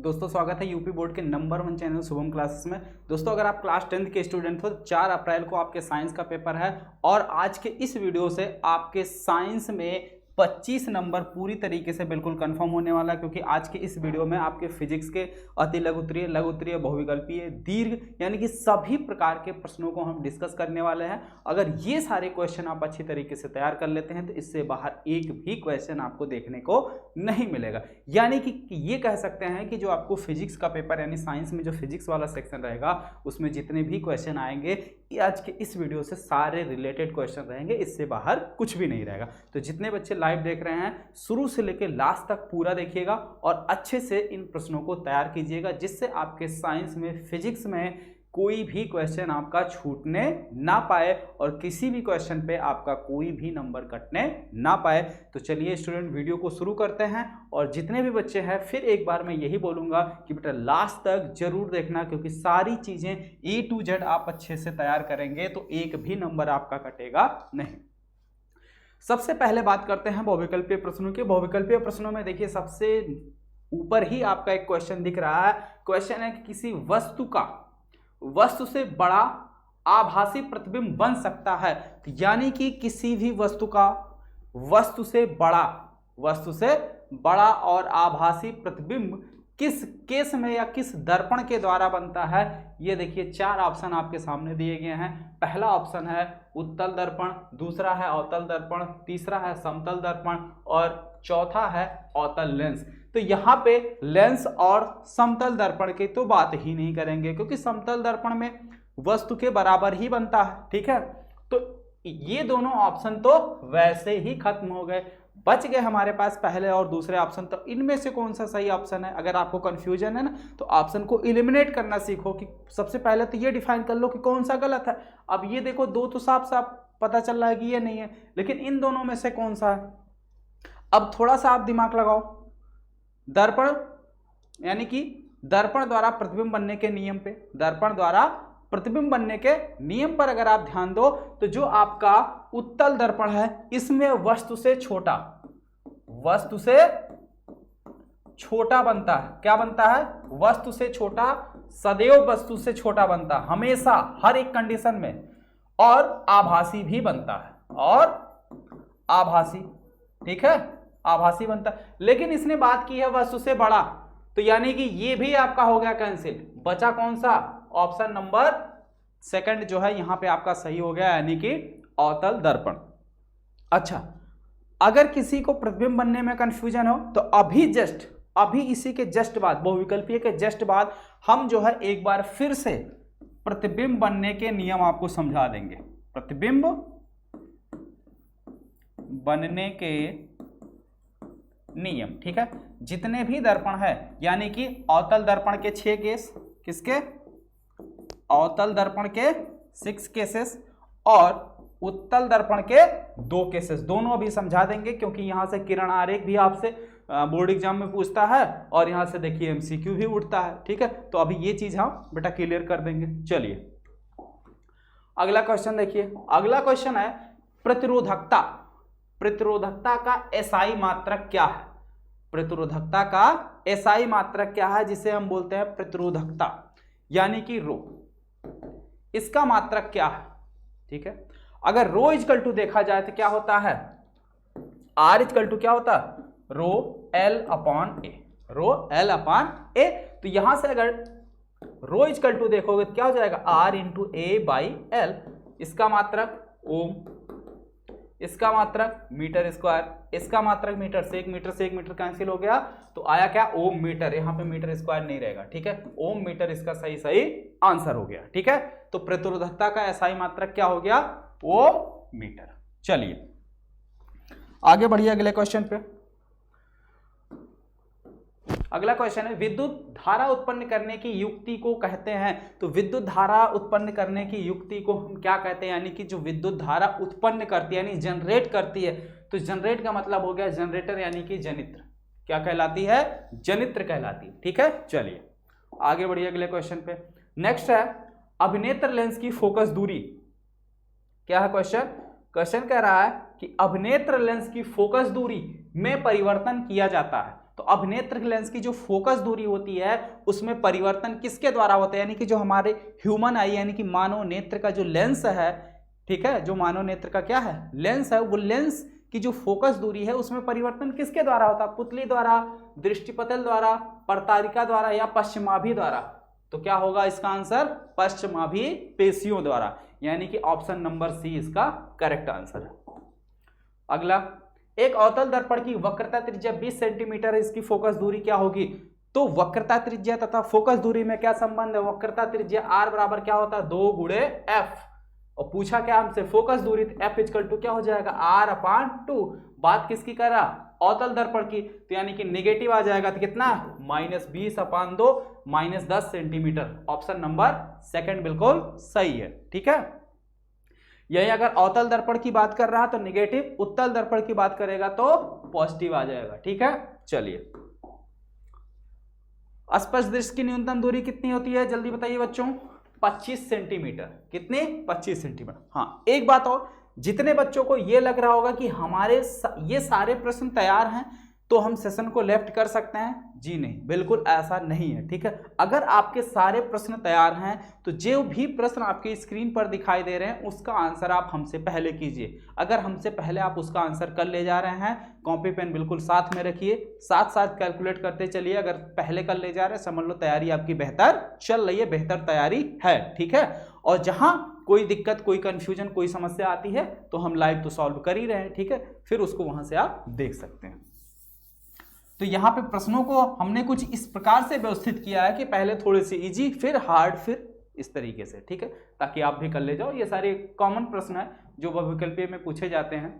दोस्तों स्वागत है यूपी बोर्ड के नंबर 1 चैनल शुभम क्लासेस में। दोस्तों अगर आप क्लास 10th के स्टूडेंट हो तो 4 अप्रैल को आपके साइंस का पेपर है और आज के इस वीडियो से आपके साइंस में 25 नंबर पूरी तरीके से बिल्कुल कंफर्म होने वाला है, क्योंकि आज के इस वीडियो में आपके फिजिक्स के अति लघुत्तरीय, लघुत्तरीय, बहुविकल्पीय, दीर्घ यानी कि सभी प्रकार के प्रश्नों को हम डिस्कस करने वाले हैं। अगर ये सारे क्वेश्चन आप अच्छी तरीके से तैयार कर लेते हैं तो इससे बाहर एक भी क्वेश्चन आपको देखने को नहीं मिलेगा। यानी कि ये कह सकते हैं कि जो आपको फिजिक्स का पेपर यानी साइंस में जो फिजिक्स वाला सेक्शन रहेगा उसमें जितने भी क्वेश्चन आएंगे आज के इस वीडियो से सारे रिलेटेड क्वेश्चन रहेंगे, इससे बाहर कुछ भी नहीं रहेगा। तो जितने बच्चे लाइव देख रहे हैं शुरू से लेकर लास्ट तक पूरा देखिएगा और अच्छे से इन प्रश्नों को तैयार कीजिएगा, जिससे आपके साइंस में, फिजिक्स में कोई भी क्वेश्चन आपका छूटने ना पाए और किसी भी क्वेश्चन पे आपका कोई भी नंबर कटने ना पाए। तो चलिए स्टूडेंट वीडियो को शुरू करते हैं और जितने भी बच्चे हैं फिर एक बार मैं यही बोलूँगा कि बेटा लास्ट तक जरूर देखना, क्योंकि सारी चीज़ें A to Z आप अच्छे से तैयार करेंगे तो एक भी नंबर आपका कटेगा नहीं। सबसे पहले बात करते हैं बहुविकल्पीय प्रश्नों की। बहुविकल्पीय प्रश्नों में देखिए सबसे ऊपर ही आपका एक क्वेश्चन दिख रहा है। क्वेश्चन है कि किसी वस्तु से बड़ा आभासी प्रतिबिंब बन सकता है। तो यानी कि किसी भी वस्तु का वस्तु से बड़ा और आभासी प्रतिबिंब किस केस में या किस दर्पण के द्वारा बनता है। ये देखिए 4 ऑप्शन आपके सामने दिए गए हैं। पहला ऑप्शन है उत्तल दर्पण, दूसरा है अवतल दर्पण, तीसरा है समतल दर्पण और चौथा है अवतल लेंस। तो यहाँ पे लेंस और समतल दर्पण की तो बात ही नहीं करेंगे, क्योंकि समतल दर्पण में वस्तु के बराबर ही बनता है। ठीक है, तो ये दोनों ऑप्शन तो वैसे ही खत्म हो गए। बच गए हमारे पास पहले और दूसरे ऑप्शन। तो इनमें से कौन सा सही ऑप्शन है? अगर आपको कंफ्यूजन है ना तो ऑप्शन को एलिमिनेट करना सीखो कि सबसे पहले तो ये डिफाइन कर लो कि कौन सा गलत है। अब ये देखो दो तो साफ साफ पता चल रहा है कि ये नहीं है, लेकिन इन दोनों में से कौन सा है? अब थोड़ा सा आप दिमाग लगाओ। दर्पण यानी कि दर्पण द्वारा प्रतिबिंब बनने के नियम पे, दर्पण द्वारा प्रतिबिंब बनने के नियम पर अगर आप ध्यान दो तो जो आपका उत्तल दर्पण है इसमें वस्तु से छोटा बनता है। क्या बनता है? वस्तु से छोटा, सदैव वस्तु से छोटा बनता है हमेशा, हर एक कंडीशन में, और आभासी भी बनता है, और आभासी, ठीक है, आभासी बनता है। लेकिन इसने बात की है वस्तु से बड़ा, तो यानी कि ये भी आपका हो गया कैंसिल। बचा कौन सा? ऑप्शन नंबर सेकंड जो है यहां पे आपका सही हो गया, यानी कि अवतल दर्पण। अच्छा, अगर किसी को प्रतिबिंब बनने में कंफ्यूजन हो तो अभी इसी के जस्ट बाद, बहुविकल्पीय के जस्ट बाद हम जो है एक बार फिर से प्रतिबिंब बनने के नियम आपको समझा देंगे। प्रतिबिंब बनने के नियम, ठीक है। जितने भी दर्पण है, यानी कि अवतल दर्पण के 6 केस, किसके? अवतल दर्पण के 6 केसेस और उत्तल दर्पण के 2 केसेस, दोनों अभी समझा देंगे, क्योंकि यहां से किरण आरेख भी आपसे बोर्ड एग्जाम में पूछता है और यहां से देखिए एमसीक्यू भी उठता है। ठीक है, तो अभी ये चीज हम बेटा क्लियर कर देंगे। चलिए अगला क्वेश्चन देखिए। अगला क्वेश्चन है प्रतिरोधकता। प्रतिरोधकता का एसआई मात्रक क्या है? प्रतिरोधकता का एसआई मात्रक क्या है, जिसे हम बोलते हैं प्रतिरोधकता, यानी कि रो। इसका मात्रक क्या है? ठीक है, अगर रो इक्वल टू देखा जाए तो क्या होता है? आर इक्वल टू क्या होता है? रो एल अपॉन ए, रो एल अपॉन ए। तो यहां से अगर रो इक्वल टू देखोगे तो क्या हो जाएगा? R into A by L. इसका मात्रक ओम, इसका मात्रक मीटर स्क्वायर, इसका मात्रक मीटर से 1 मीटर कैंसिल हो गया, तो आया क्या? ओम मीटर। यहां पे मीटर स्क्वायर नहीं रहेगा, ठीक है, ओम मीटर इसका सही आंसर हो गया। ठीक है, तो प्रतिरोधकता का एसआई मात्रक क्या हो गया? ओम मीटर। चलिए आगे बढ़िए अगले क्वेश्चन पे। अगला क्वेश्चन है विद्युत धारा उत्पन्न करने की युक्ति को कहते हैं। तो विद्युत धारा उत्पन्न करने की युक्ति को हम क्या कहते हैं? यानी कि जो विद्युत धारा उत्पन्न करती है, यानी जनरेट करती है। तो जनरेट का मतलब हो गया जनरेटर, यानी कि जनित्र। क्या कहलाती है? जनित्र कहलाती है। ठीक है, चलिए आगे बढ़िए अगले क्वेश्चन पे। नेक्स्ट है अभिनेत्र लेंस की फोकस दूरी। क्या है क्वेश्चन? क्वेश्चन कह रहा है कि अभिनेत्र लेंस की फोकस दूरी में परिवर्तन किया जाता है। तो अभिनेत्र लेंस की जो फोकस दूरी होती है उसमें परिवर्तन किसके द्वारा होता है, यानी कि जो हमारे ह्यूमन आई यानी कि मानव नेत्र का जो लेंस है, ठीक है, जो मानव नेत्र का क्या है लेंस है, वो लेंस की जो फोकस दूरी है उसमें परिवर्तन किसके द्वारा होता है, पुतली द्वारा, दृष्टिपटल द्वारा, प्रतारिका द्वारा या पश्चिमाभि द्वारा। तो क्या होगा इसका आंसर, पश्चिमाभि पेशियों द्वारा, यानी कि ऑप्शन नंबर सी इसका करेक्ट आंसर है। अगला, एक अवतल दर्पण की वक्रता त्रिज्या 20 सेंटीमीटर है, इसकी फोकस दूरी क्या होगी। तो वक्रता त्रिज्या तथा फोकस दूरी में क्या संबंध है, वक्रता त्रिज्या r बराबर क्या होता है 2 गुणे f, और पूछा क्या हमसे फोकस दूरी, f इक्वल टू क्या हो जाएगा r/2। बात किसकी कर रहा, अवतल दर्पण की, तो यानी कि नेगेटिव आ जाएगा तो कितना -20/2 -10 सेंटीमीटर। ऑप्शन नंबर सेकंड बिल्कुल सही है, ठीक है। यही अगर अवतल दर्पण की बात कर रहा तो नेगेटिव, उत्तल दर्पण की बात करेगा तो पॉजिटिव आ जाएगा, ठीक है। चलिए, स्पष्ट दृश्य की न्यूनतम दूरी कितनी होती है, जल्दी बताइए बच्चों। 25 सेंटीमीटर। कितने, 25 सेंटीमीटर। हाँ, एक बात और, जितने बच्चों को ये लग रहा होगा कि हमारे ये सारे प्रश्न तैयार हैं तो हम सेशन को लेफ्ट कर सकते हैं, जी नहीं, बिल्कुल ऐसा नहीं है, ठीक है। अगर आपके सारे प्रश्न तैयार हैं तो जो भी प्रश्न आपके स्क्रीन पर दिखाई दे रहे हैं उसका आंसर आप हमसे पहले कीजिए। अगर हमसे पहले आप उसका आंसर कर ले जा रहे हैं, कॉपी पेन बिल्कुल साथ में रखिए, साथ साथ कैलकुलेट करते चलिए। अगर पहले कर ले जा रहे हैं समझ लो तैयारी आपकी बेहतर चल रही है, बेहतर तैयारी है, ठीक है। और जहां कोई दिक्कत, कोई कंफ्यूजन, कोई समस्या आती है तो हम लाइव तो सॉल्व कर ही रहे हैं, ठीक है, फिर उसको वहां से आप देख सकते हैं। तो यहाँ पे प्रश्नों को हमने कुछ इस प्रकार से व्यवस्थित किया है कि पहले थोड़े से इजी, फिर हार्ड, फिर इस तरीके से, ठीक है, ताकि आप भी कर ले जाओ। ये सारे कॉमन प्रश्न है जो बहुविकल्पीय में पूछे जाते हैं।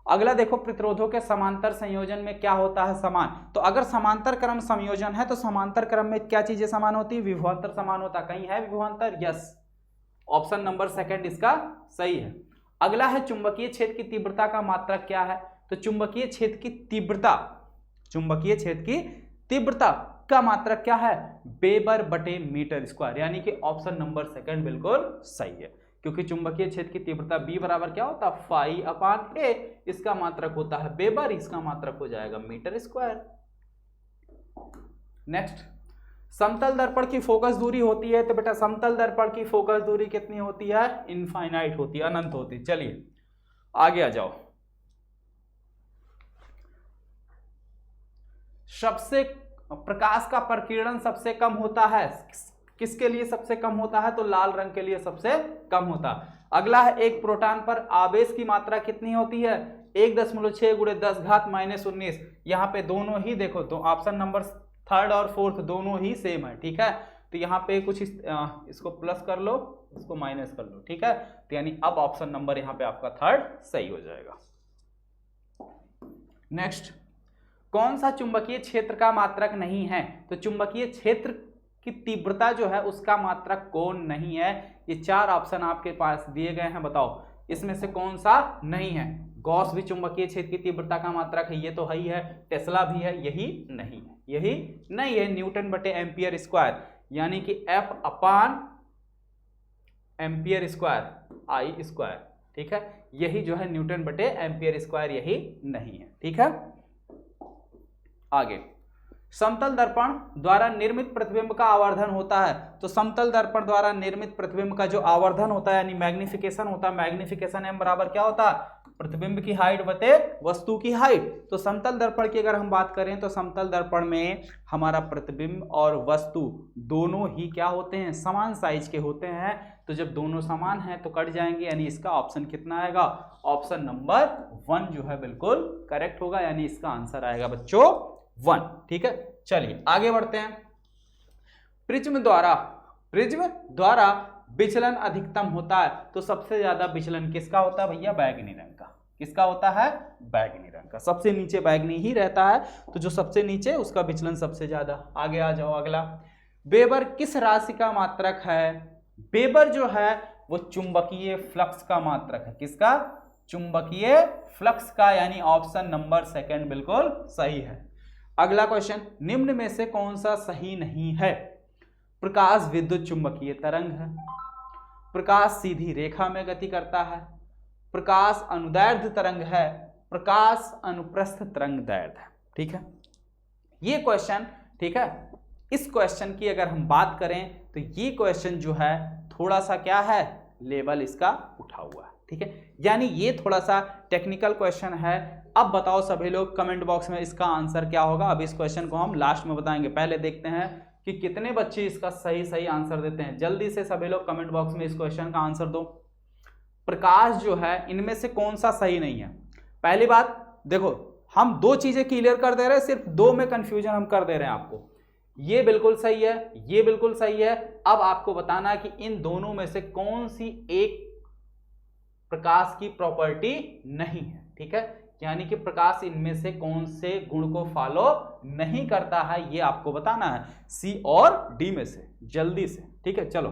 अगला देखो, प्रतिरोधों के समांतर संयोजन में क्या होता है, समान। तो अगर समांतर क्रम संयोजन है तो समांतर क्रम में क्या चीजें समान होती है, विभवांतर समान होता है। कहीं है विभवांतर, यस, ऑप्शन नंबर सेकंड इसका सही है। अगला है चुंबकीय क्षेत्र की तीव्रता का मात्रक क्या है। तो चुंबकीय क्षेत्र की तीव्रता, चुंबकीय क्षेत्र की तीव्रता का मात्रक क्या है, वेबर बटे मीटर स्क्वायर, यानी कि ऑप्शन नंबर सेकंड बिल्कुल सही है, क्योंकि चुंबकीय क्षेत्र की तीव्रता B बराबर क्या होता है φ/a, इसका मात्रक होता है वेबर, इसका मात्रक हो जाएगा मीटर स्क्वायर। नेक्स्ट, समतल दर्पण की फोकस दूरी होती है, तो बेटा समतल दर्पण की फोकस दूरी कितनी होती है, इनफाइनाइट होती है, अनंत होती है। चलिए आगे आ जाओ। सबसे प्रकाश का प्रकीर्णन सबसे कम होता है, किसके लिए सबसे कम होता है, तो लाल रंग के लिए सबसे कम होता है। अगला है, एक प्रोटॉन पर आवेश की मात्रा कितनी होती है, 1.6 × 10⁻−19। यहाँ पे दोनों ही देखो, तो ऑप्शन नंबर थर्ड और फोर्थ दोनों ही सेम है, ठीक है। तो यहाँ पे कुछ इसको प्लस कर लो, इसको माइनस कर लो, ठीक है। तो यानी अब ऑप्शन नंबर यहाँ पे आपका थर्ड सही हो जाएगा। नेक्स्ट, कौन सा चुंबकीय क्षेत्र का मात्रक नहीं है, तो चुंबकीय क्षेत्र की तीव्रता जो है उसका मात्रक कौन नहीं है। ये चार ऑप्शन आपके पास दिए गए हैं, बताओ इसमें से कौन सा नहीं है। गॉस भी चुंबकीय क्षेत्र की तीव्रता का मात्रक है, ये तो है ही है। टेस्ला भी है, यही नहीं है, यही नहीं है। न्यूटन बटे एम्पियर स्क्वायर, यानी कि F/एम्पियर स्क्वायर I स्क्वायर, ठीक है, यही जो है न्यूटन बटे एम्पियर स्क्वायर, यही नहीं है, ठीक है। आगे, समतल दर्पण द्वारा निर्मित प्रतिबिंब का आवर्धन होता है। तो समतल दर्पण द्वारा निर्मित प्रतिबिंब का जो आवर्धन होता है यानी मैग्निफिकेशन होता है, मैग्निफिकेशन M बराबर क्या होता है, प्रतिबिंब की हाइट बटे वस्तु की हाइट। तो समतल दर्पण की अगर हम बात करें तो समतल दर्पण में हमारा प्रतिबिंब और वस्तु दोनों ही क्या होते हैं, समान साइज के होते हैं। तो जब दोनों समान हैं तो कट जाएंगे, यानी इसका ऑप्शन कितना आएगा, ऑप्शन नंबर 1 जो है बिल्कुल करेक्ट होगा, यानी इसका आंसर आएगा बच्चों 1, ठीक है। चलिए आगे बढ़ते हैं। प्रिज्म द्वारा विचलन अधिकतम होता है, तो सबसे ज्यादा विचलन किसका होता है भैया, बैगनी रंग का। किसका होता है, बैगनी रंग का। सबसे नीचे बैगनी ही रहता है, तो जो सबसे नीचे उसका विचलन सबसे ज्यादा। आगे आ जाओ। अगला, वेबर किस राशि का मात्रक है। वेबर जो है वो चुंबकीय फ्लक्स का मात्रक है। किसका, चुंबकीय फ्लक्स का, यानी ऑप्शन नंबर सेकंड बिल्कुल सही है। अगला क्वेश्चन, निम्न में से कौन सा सही नहीं है। प्रकाश विद्युत चुंबकीय तरंग है, प्रकाश सीधी रेखा में गति करता है, प्रकाश अनुदैर्ध्य तरंग है, प्रकाश अनुप्रस्थ तरंग दैर्ध्य है, ठीक है। ये क्वेश्चन, ठीक है, इस क्वेश्चन की अगर हम बात करें तो ये क्वेश्चन जो है थोड़ा सा क्या है, लेवल इसका उठा हुआ है, ठीक है, यानी ये थोड़ा सा टेक्निकल क्वेश्चन है। अब बताओ सभी लोग कमेंट बॉक्स में इसका आंसर क्या होगा। अब इस क्वेश्चन को हम लास्ट में बताएंगे, पहले देखते हैं कि कितने बच्चे इसका सही आंसर देते हैं। जल्दी से सभी लोग कमेंट बॉक्स में इस क्वेश्चन का आंसर दो। प्रकाश जो है इनमें से कौन सा सही नहीं है। पहली बात देखो, हम दो चीजें क्लियर कर दे रहे हैं, सिर्फ दो में कंफ्यूजन हम कर दे रहे हैं आपको। ये बिल्कुल सही है, ये बिल्कुल सही है। अब आपको बताना है कि इन दोनों में से कौन सी एक प्रकाश की प्रॉपर्टी नहीं है, ठीक है, यानी कि प्रकाश इनमें से कौन से गुण को फॉलो नहीं करता है, ये आपको बताना है, सी और डी में से, जल्दी से, ठीक है। चलो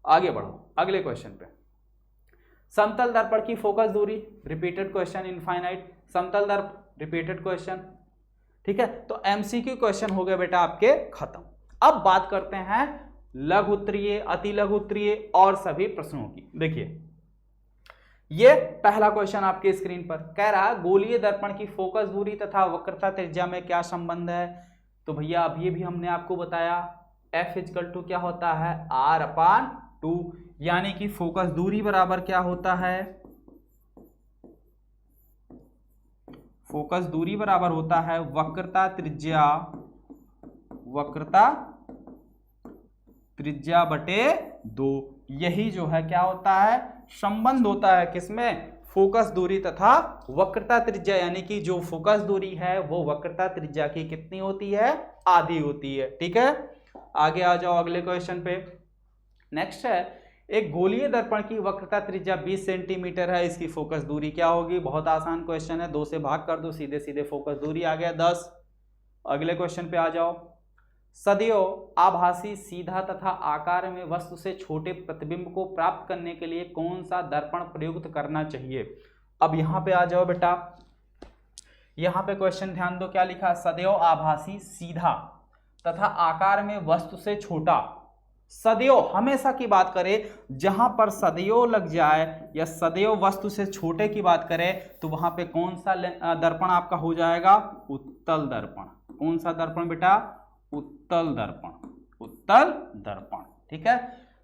आगे बढ़ो अगले क्वेश्चन पे। समतल दर्पण की फोकस दूरी, रिपीटेड क्वेश्चन, इनफाइनाइट समतल दर्पण, रिपीटेड क्वेश्चन, ठीक है। तो एमसीक्यू क्वेश्चन हो गए बेटा आपके खत्म। अब बात करते हैं लघु उत्तरीय, अति लघु उत्तरीय और सभी प्रश्नों की। देखिए ये पहला क्वेश्चन आपके स्क्रीन पर कह रहा है गोलीय दर्पण की फोकस दूरी तथा वक्रता त्रिज्या में क्या संबंध है। तो भैया अब ये भी हमने आपको बताया, F इक्वल टू क्या होता है, R/2, यानी कि फोकस दूरी बराबर क्या होता है, फोकस दूरी बराबर होता है वक्रता त्रिज्या बटे 2। यही जो है क्या होता है, संबंध होता है किसमें, फोकस दूरी तथा वक्रता त्रिज्या, यानी कि जो फोकस दूरी है वो वक्रता त्रिज्या की कितनी होती है, आधी होती है, ठीक है। आगे आ जाओ अगले क्वेश्चन पे। नेक्स्ट है एक गोलीय दर्पण की वक्रता त्रिज्या 20 सेंटीमीटर है, इसकी फोकस दूरी क्या होगी। बहुत आसान क्वेश्चन है, 2 से भाग कर दो, सीधे सीधे फोकस दूरी आ गया 10। अगले क्वेश्चन पे आ जाओ। सदैव आभासी, सीधा तथा आकार में वस्तु से छोटे प्रतिबिंब को प्राप्त करने के लिए कौन सा दर्पण प्रयुक्त करना चाहिए। अब यहां पे आ जाओ बेटा, यहां पे क्वेश्चन ध्यान दो क्या लिखा, सदैव आभासी, सीधा तथा आकार में वस्तु से छोटा। सदैव हमेशा की बात करें, जहां पर सदैव लग जाए या सदैव वस्तु से छोटे की बात करें तो वहां पे कौन सा दर्पण आपका हो जाएगा, उत्तल दर्पण। कौन सा दर्पण बेटा, उत्तल दर्पण, उत्तल दर्पण, ठीक है।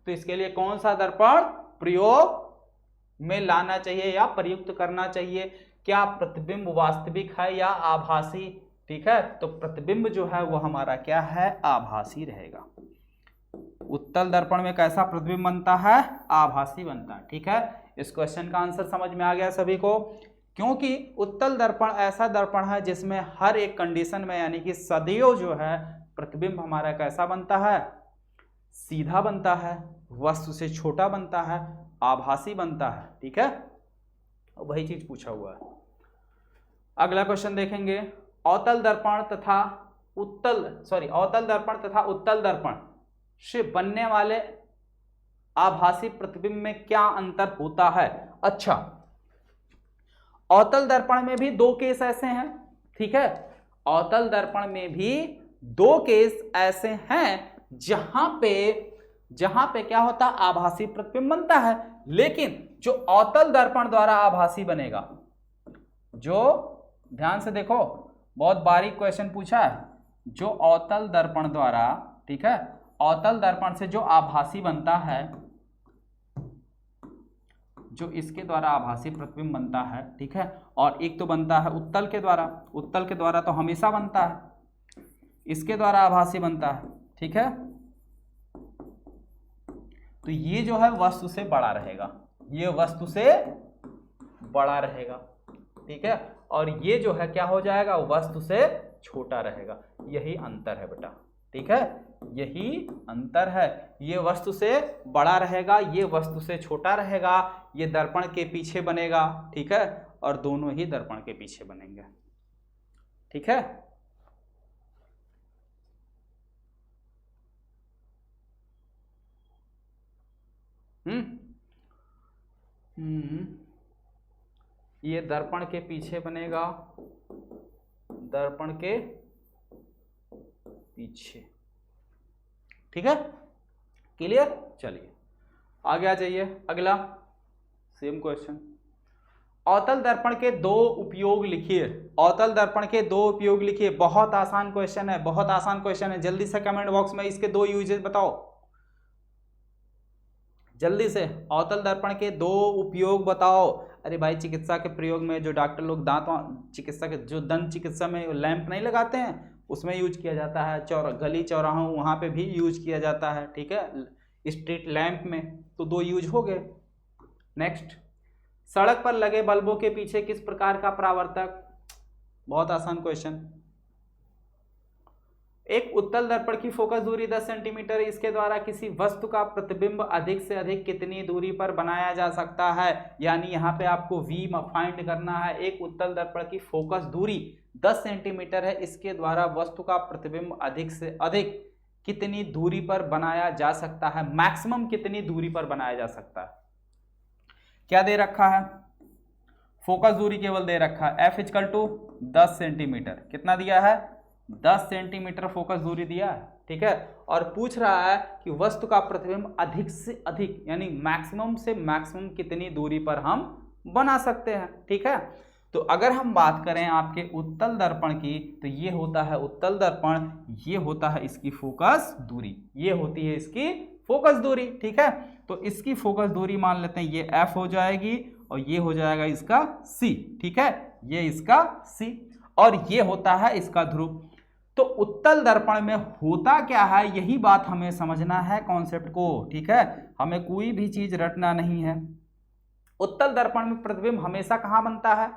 तो इसके लिए कौन सा दर्पण प्रयोग में लाना चाहिए या प्रयुक्त करना चाहिए, क्या प्रतिबिंब वास्तविक है या आभासी, ठीक है। तो प्रतिबिंब जो है वो हमारा क्या है, आभासी रहेगा। उत्तल दर्पण में कैसा प्रतिबिंब बनता है, आभासी बनता है, ठीक है। इस क्वेश्चन का आंसर समझ में आ गया सभी को, क्योंकि उत्तल दर्पण ऐसा दर्पण है जिसमें हर एक कंडीशन में, यानी कि सदैव जो है प्रतिबिंब हमारा कैसा बनता है, सीधा बनता है, वस्तु से छोटा बनता है, आभासी बनता है, ठीक है। वही चीज पूछा हुआ है। अगला क्वेश्चन देखेंगे, अवतल दर्पण तथा उत्तल दर्पण से बनने वाले आभासी प्रतिबिंब में क्या अंतर होता है। अच्छा, अवतल दर्पण में भी 2 केस ऐसे हैं, ठीक है। अवतल दर्पण में भी 2 केस ऐसे हैं जहां पे क्या होता है, आभासी प्रतिबिंब बनता है। लेकिन जो अवतल दर्पण द्वारा आभासी बनेगा, जो ध्यान से देखो बहुत बारीक क्वेश्चन पूछा है, जो अवतल दर्पण द्वारा, ठीक है, अवतल दर्पण से जो आभासी बनता है, जो इसके द्वारा आभासी प्रतिबिंब बनता है, ठीक है, और एक तो बनता है उत्तल के द्वारा। उत्तल के द्वारा तो हमेशा बनता है, इसके द्वारा आभासी बनता है, ठीक है। तो ये जो है वस्तु से बड़ा रहेगा, ये वस्तु से बड़ा रहेगा, ठीक है, और ये जो है क्या हो जाएगा, वस्तु से छोटा रहेगा। यही अंतर है बेटा, ठीक है, यही अंतर है। ये वस्तु से बड़ा रहेगा, ये वस्तु से छोटा रहेगा, ये दर्पण के पीछे बनेगा, ठीक है, और दोनों ही दर्पण के पीछे बनेंगे, ठीक है। ये दर्पण के पीछे बनेगा, दर्पण के पीछे, ठीक है, क्लियर। चलिए आगे आ जाइए, अगला सेम क्वेश्चन। अवतल दर्पण के 2 उपयोग लिखिए। अवतल दर्पण के दो उपयोग लिखिए। बहुत आसान क्वेश्चन है, बहुत आसान क्वेश्चन है। जल्दी से कमेंट बॉक्स में इसके दो यूजेस बताओ, जल्दी से। अवतल दर्पण के दो उपयोग बताओ। अरे भाई, चिकित्सा के प्रयोग में जो डॉक्टर लोग दांत चिकित्सा के जो दंत चिकित्सा में लैंप नहीं लगाते हैं उसमें यूज किया जाता है, गली चौराहों वहाँ पे भी यूज किया जाता है, ठीक है, स्ट्रीट लैंप में। तो दो यूज हो गए। नेक्स्ट, सड़क पर लगे बल्बों के पीछे किस प्रकार का परावर्तक, बहुत आसान क्वेश्चन। एक उत्तल दर्पण की फोकस दूरी 10 सेंटीमीटर, इसके द्वारा किसी वस्तु का प्रतिबिंब अधिक से अधिक कितनी दूरी पर बनाया जा सकता है, यानी यहाँ पे आपको V फाइंड करना है। एक उत्तल दर्पण की फोकस दूरी 10 सेंटीमीटर है, इसके द्वारा वस्तु का प्रतिबिंब अधिक से अधिक कितनी दूरी पर बनाया जा सकता है, मैक्सिमम कितनी दूरी पर बनाया जा सकता है। क्या दे रखा है, फोकस दूरी केवल दे रखा है F = 10 सेंटीमीटर। कितना दिया है, 10 सेंटीमीटर फोकस दूरी दिया है, ठीक है। और पूछ रहा है कि वस्तु का प्रतिबिंब अधिक से अधिक यानी मैक्सिमम से मैक्सिमम कितनी दूरी पर हम बना सकते हैं, ठीक है। तो अगर हम बात करें आपके उत्तल दर्पण की, तो ये होता है उत्तल दर्पण, ये होता है इसकी फोकस दूरी, ये होती है इसकी फोकस दूरी, ठीक है। तो इसकी फोकस दूरी मान लेते हैं ये F हो जाएगी और ये हो जाएगा इसका C, ठीक है, ये इसका C और ये होता है इसका ध्रुव। तो उत्तल दर्पण में होता क्या है, यही बात हमें समझना है कॉन्सेप्ट को, ठीक है। हमें कोई भी चीज रटना नहीं है। उत्तल दर्पण में प्रतिबिंब हमेशा कहाँ बनता है,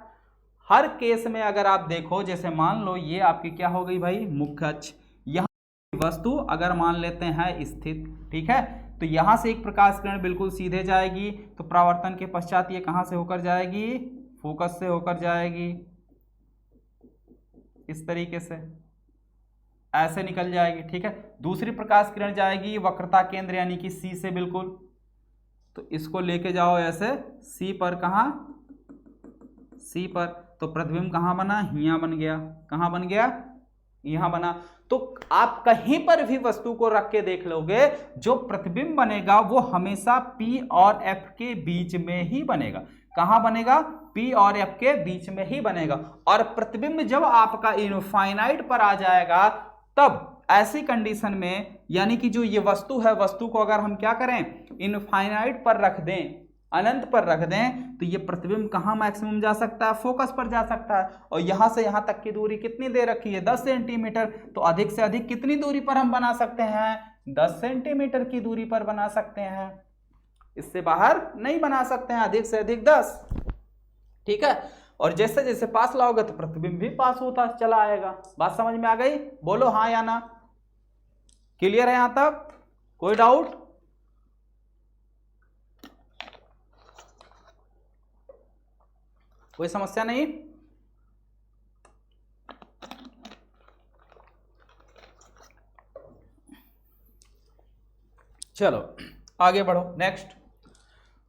हर केस में अगर आप देखो, जैसे मान लो ये आपकी क्या हो गई भाई, मुख्य अक्ष, यहाँ वस्तु अगर मान लेते हैं स्थित, ठीक है, तो यहां से एक प्रकाश किरण बिल्कुल सीधे जाएगी, तो परावर्तन के पश्चात ये कहां से होकर जाएगी, फोकस से होकर जाएगी, इस तरीके से ऐसे निकल जाएगी, ठीक है। दूसरी प्रकाश किरण जाएगी वक्रता केंद्र यानी कि C से बिल्कुल, तो इसको लेके जाओ ऐसे C पर, कहां C पर, तो प्रतिबिंब कहां बना, यहाँ बन गया, कहां बन गया, यहां बना। तो आप कहीं पर भी वस्तु को रख के देख लोगे, जो प्रतिबिंब बनेगा वो हमेशा P और F के बीच में ही बनेगा। कहां बनेगा, P और F के बीच में ही बनेगा। और प्रतिबिंब जब आपका इनफाइनाइट पर आ जाएगा, तब ऐसी कंडीशन में, यानी कि जो ये वस्तु है, वस्तु को अगर हम क्या करें, इनफाइनाइट पर रख दें, अनंत पर रख दें, तो ये प्रतिबिंब कहां मैक्सिमम जा सकता है, फोकस पर जा सकता है। और यहां से यहां तक की दूरी कितनी दे रखी है, 10 सेंटीमीटर। तो अधिक से अधिक कितनी दूरी पर हम बना सकते हैं, 10 सेंटीमीटर की दूरी पर बना सकते हैं, इससे बाहर नहीं बना सकते हैं, अधिक से अधिक 10, ठीक है। और जैसे जैसे पास लाओगे तो प्रतिबिंब भी पास होता चला आएगा। बात समझ में आ गई, बोलो हाँ या ना, क्लियर है यहां तक, कोई डाउट। कोई समस्या नहीं। चलो आगे बढ़ो, नेक्स्ट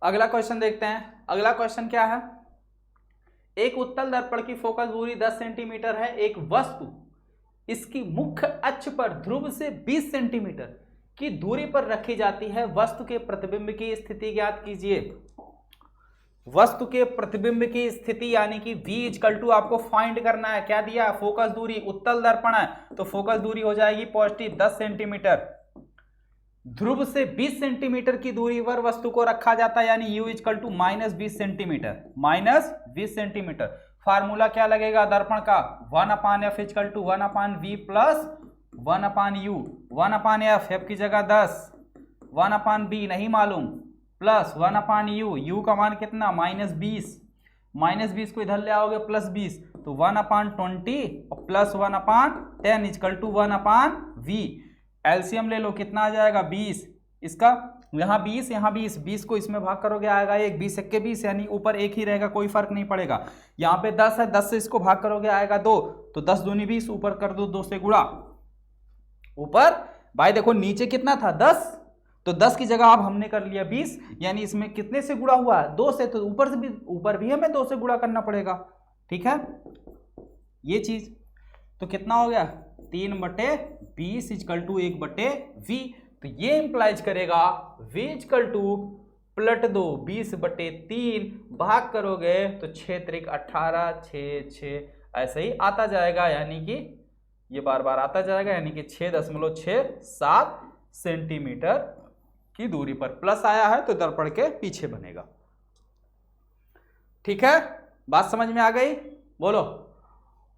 अगला क्वेश्चन देखते हैं। अगला क्वेश्चन क्या है, एक उत्तल दर्पण की फोकस दूरी 10 सेंटीमीटर है, एक वस्तु इसकी मुख्य अक्ष पर ध्रुव से 20 सेंटीमीटर की दूरी पर रखी जाती है, वस्तु के प्रतिबिंब की स्थिति ज्ञात कीजिए। वस्तु के प्रतिबिंब की स्थिति यानी कि V = आपको फाइंड करना है, क्या दिया, फोकस दूरी, उत्तल दर्पण है तो फोकस दूरी हो जाएगी पॉजिटिव 10 सेंटीमीटर, ध्रुव से 20 सेंटीमीटर की दूरी पर वस्तु को रखा जाता है, यानी U = -20 सेंटीमीटर, -20 सेंटीमीटर। फार्मूला क्या लगेगा दर्पण का, 1/f = 1/v + 1/u, 1/f, f की जगह 10, 1/b नहीं मालूम, प्लस 1/u, u का मान कितना, -20, -20 को इधर ले आओगे +20, तो 1/20 और प्लस 1/10 = 1/v। एलसीएम ले लो, कितना आ जाएगा 20, इसका यहाँ 20 यहाँ 20, 20 को इसमें भाग करोगे आएगा 1, 20 × 20 यानी ऊपर 1 ही रहेगा, कोई फर्क नहीं पड़ेगा। यहाँ पे 10 है, 10 से इसको भाग करोगे आएगा 2, तो 10 दूनी 20, ऊपर कर दो 2 से गुणा, ऊपर भाई देखो नीचे कितना था 10, तो 10 की जगह अब हमने कर लिया 20, यानी इसमें कितने से गुणा हुआ है, 2 से, तो ऊपर भी हमें 2 से गुणा करना पड़ेगा, ठीक है, ये चीज। तो कितना हो गया, 3/20 = 1/v। तो ये इंप्लाइज करेगा v = पलट दो 20/3, भाग करोगे तो 6 × 18, 6, 6, ऐसे ही आता जाएगा, यानी कि ये बार बार आता जाएगा, यानी कि 6.67 सेंटीमीटर की दूरी पर प्लस आया है तो दर्पण के पीछे बनेगा। ठीक है, बात समझ में आ गई? बोलो,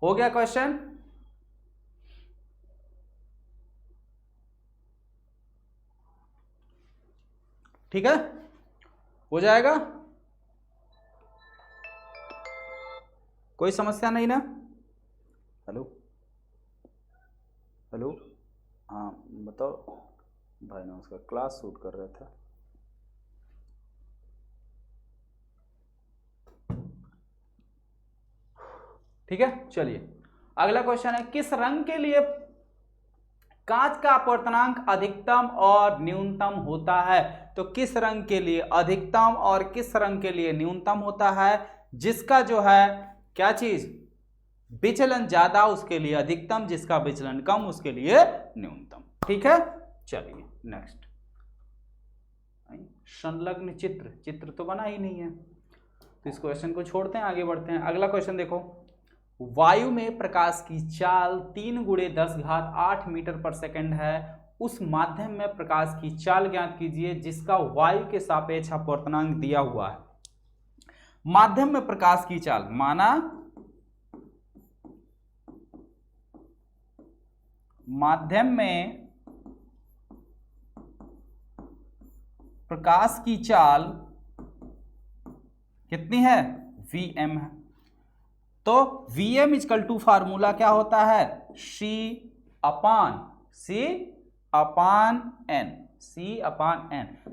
हो गया क्वेश्चन? ठीक है, हो जाएगा, कोई समस्या नहीं ना? हेलो हेलो, हाँ बताओ भाई, नमस्कार, क्लास शूट कर रहा था। ठीक है, चलिए अगला क्वेश्चन है, किस रंग के लिए कांच का अपवर्तनांक अधिकतम और न्यूनतम होता है? तो किस रंग के लिए अधिकतम और किस रंग के लिए न्यूनतम होता है? जिसका जो है क्या चीज विचलन ज्यादा उसके लिए अधिकतम, जिसका विचलन कम उसके लिए न्यूनतम। ठीक है, चलिए नेक्स्ट, संलग्न चित्र तो बना ही नहीं है, तो इस क्वेश्चन को छोड़ते हैं, आगे बढ़ते हैं। अगला क्वेश्चन देखो, वायु में प्रकाश की चाल 3 × 10⁸ मीटर पर सेकंड है, उस माध्यम में प्रकाश की चाल ज्ञात कीजिए जिसका वायु के सापेक्ष अपवर्तनांक दिया हुआ है। माध्यम में प्रकाश की चाल, माना माध्यम में प्रकाश की चाल कितनी है? Vm है। तो Vm इक्वल टू फार्मूला क्या होता है? C अपान N।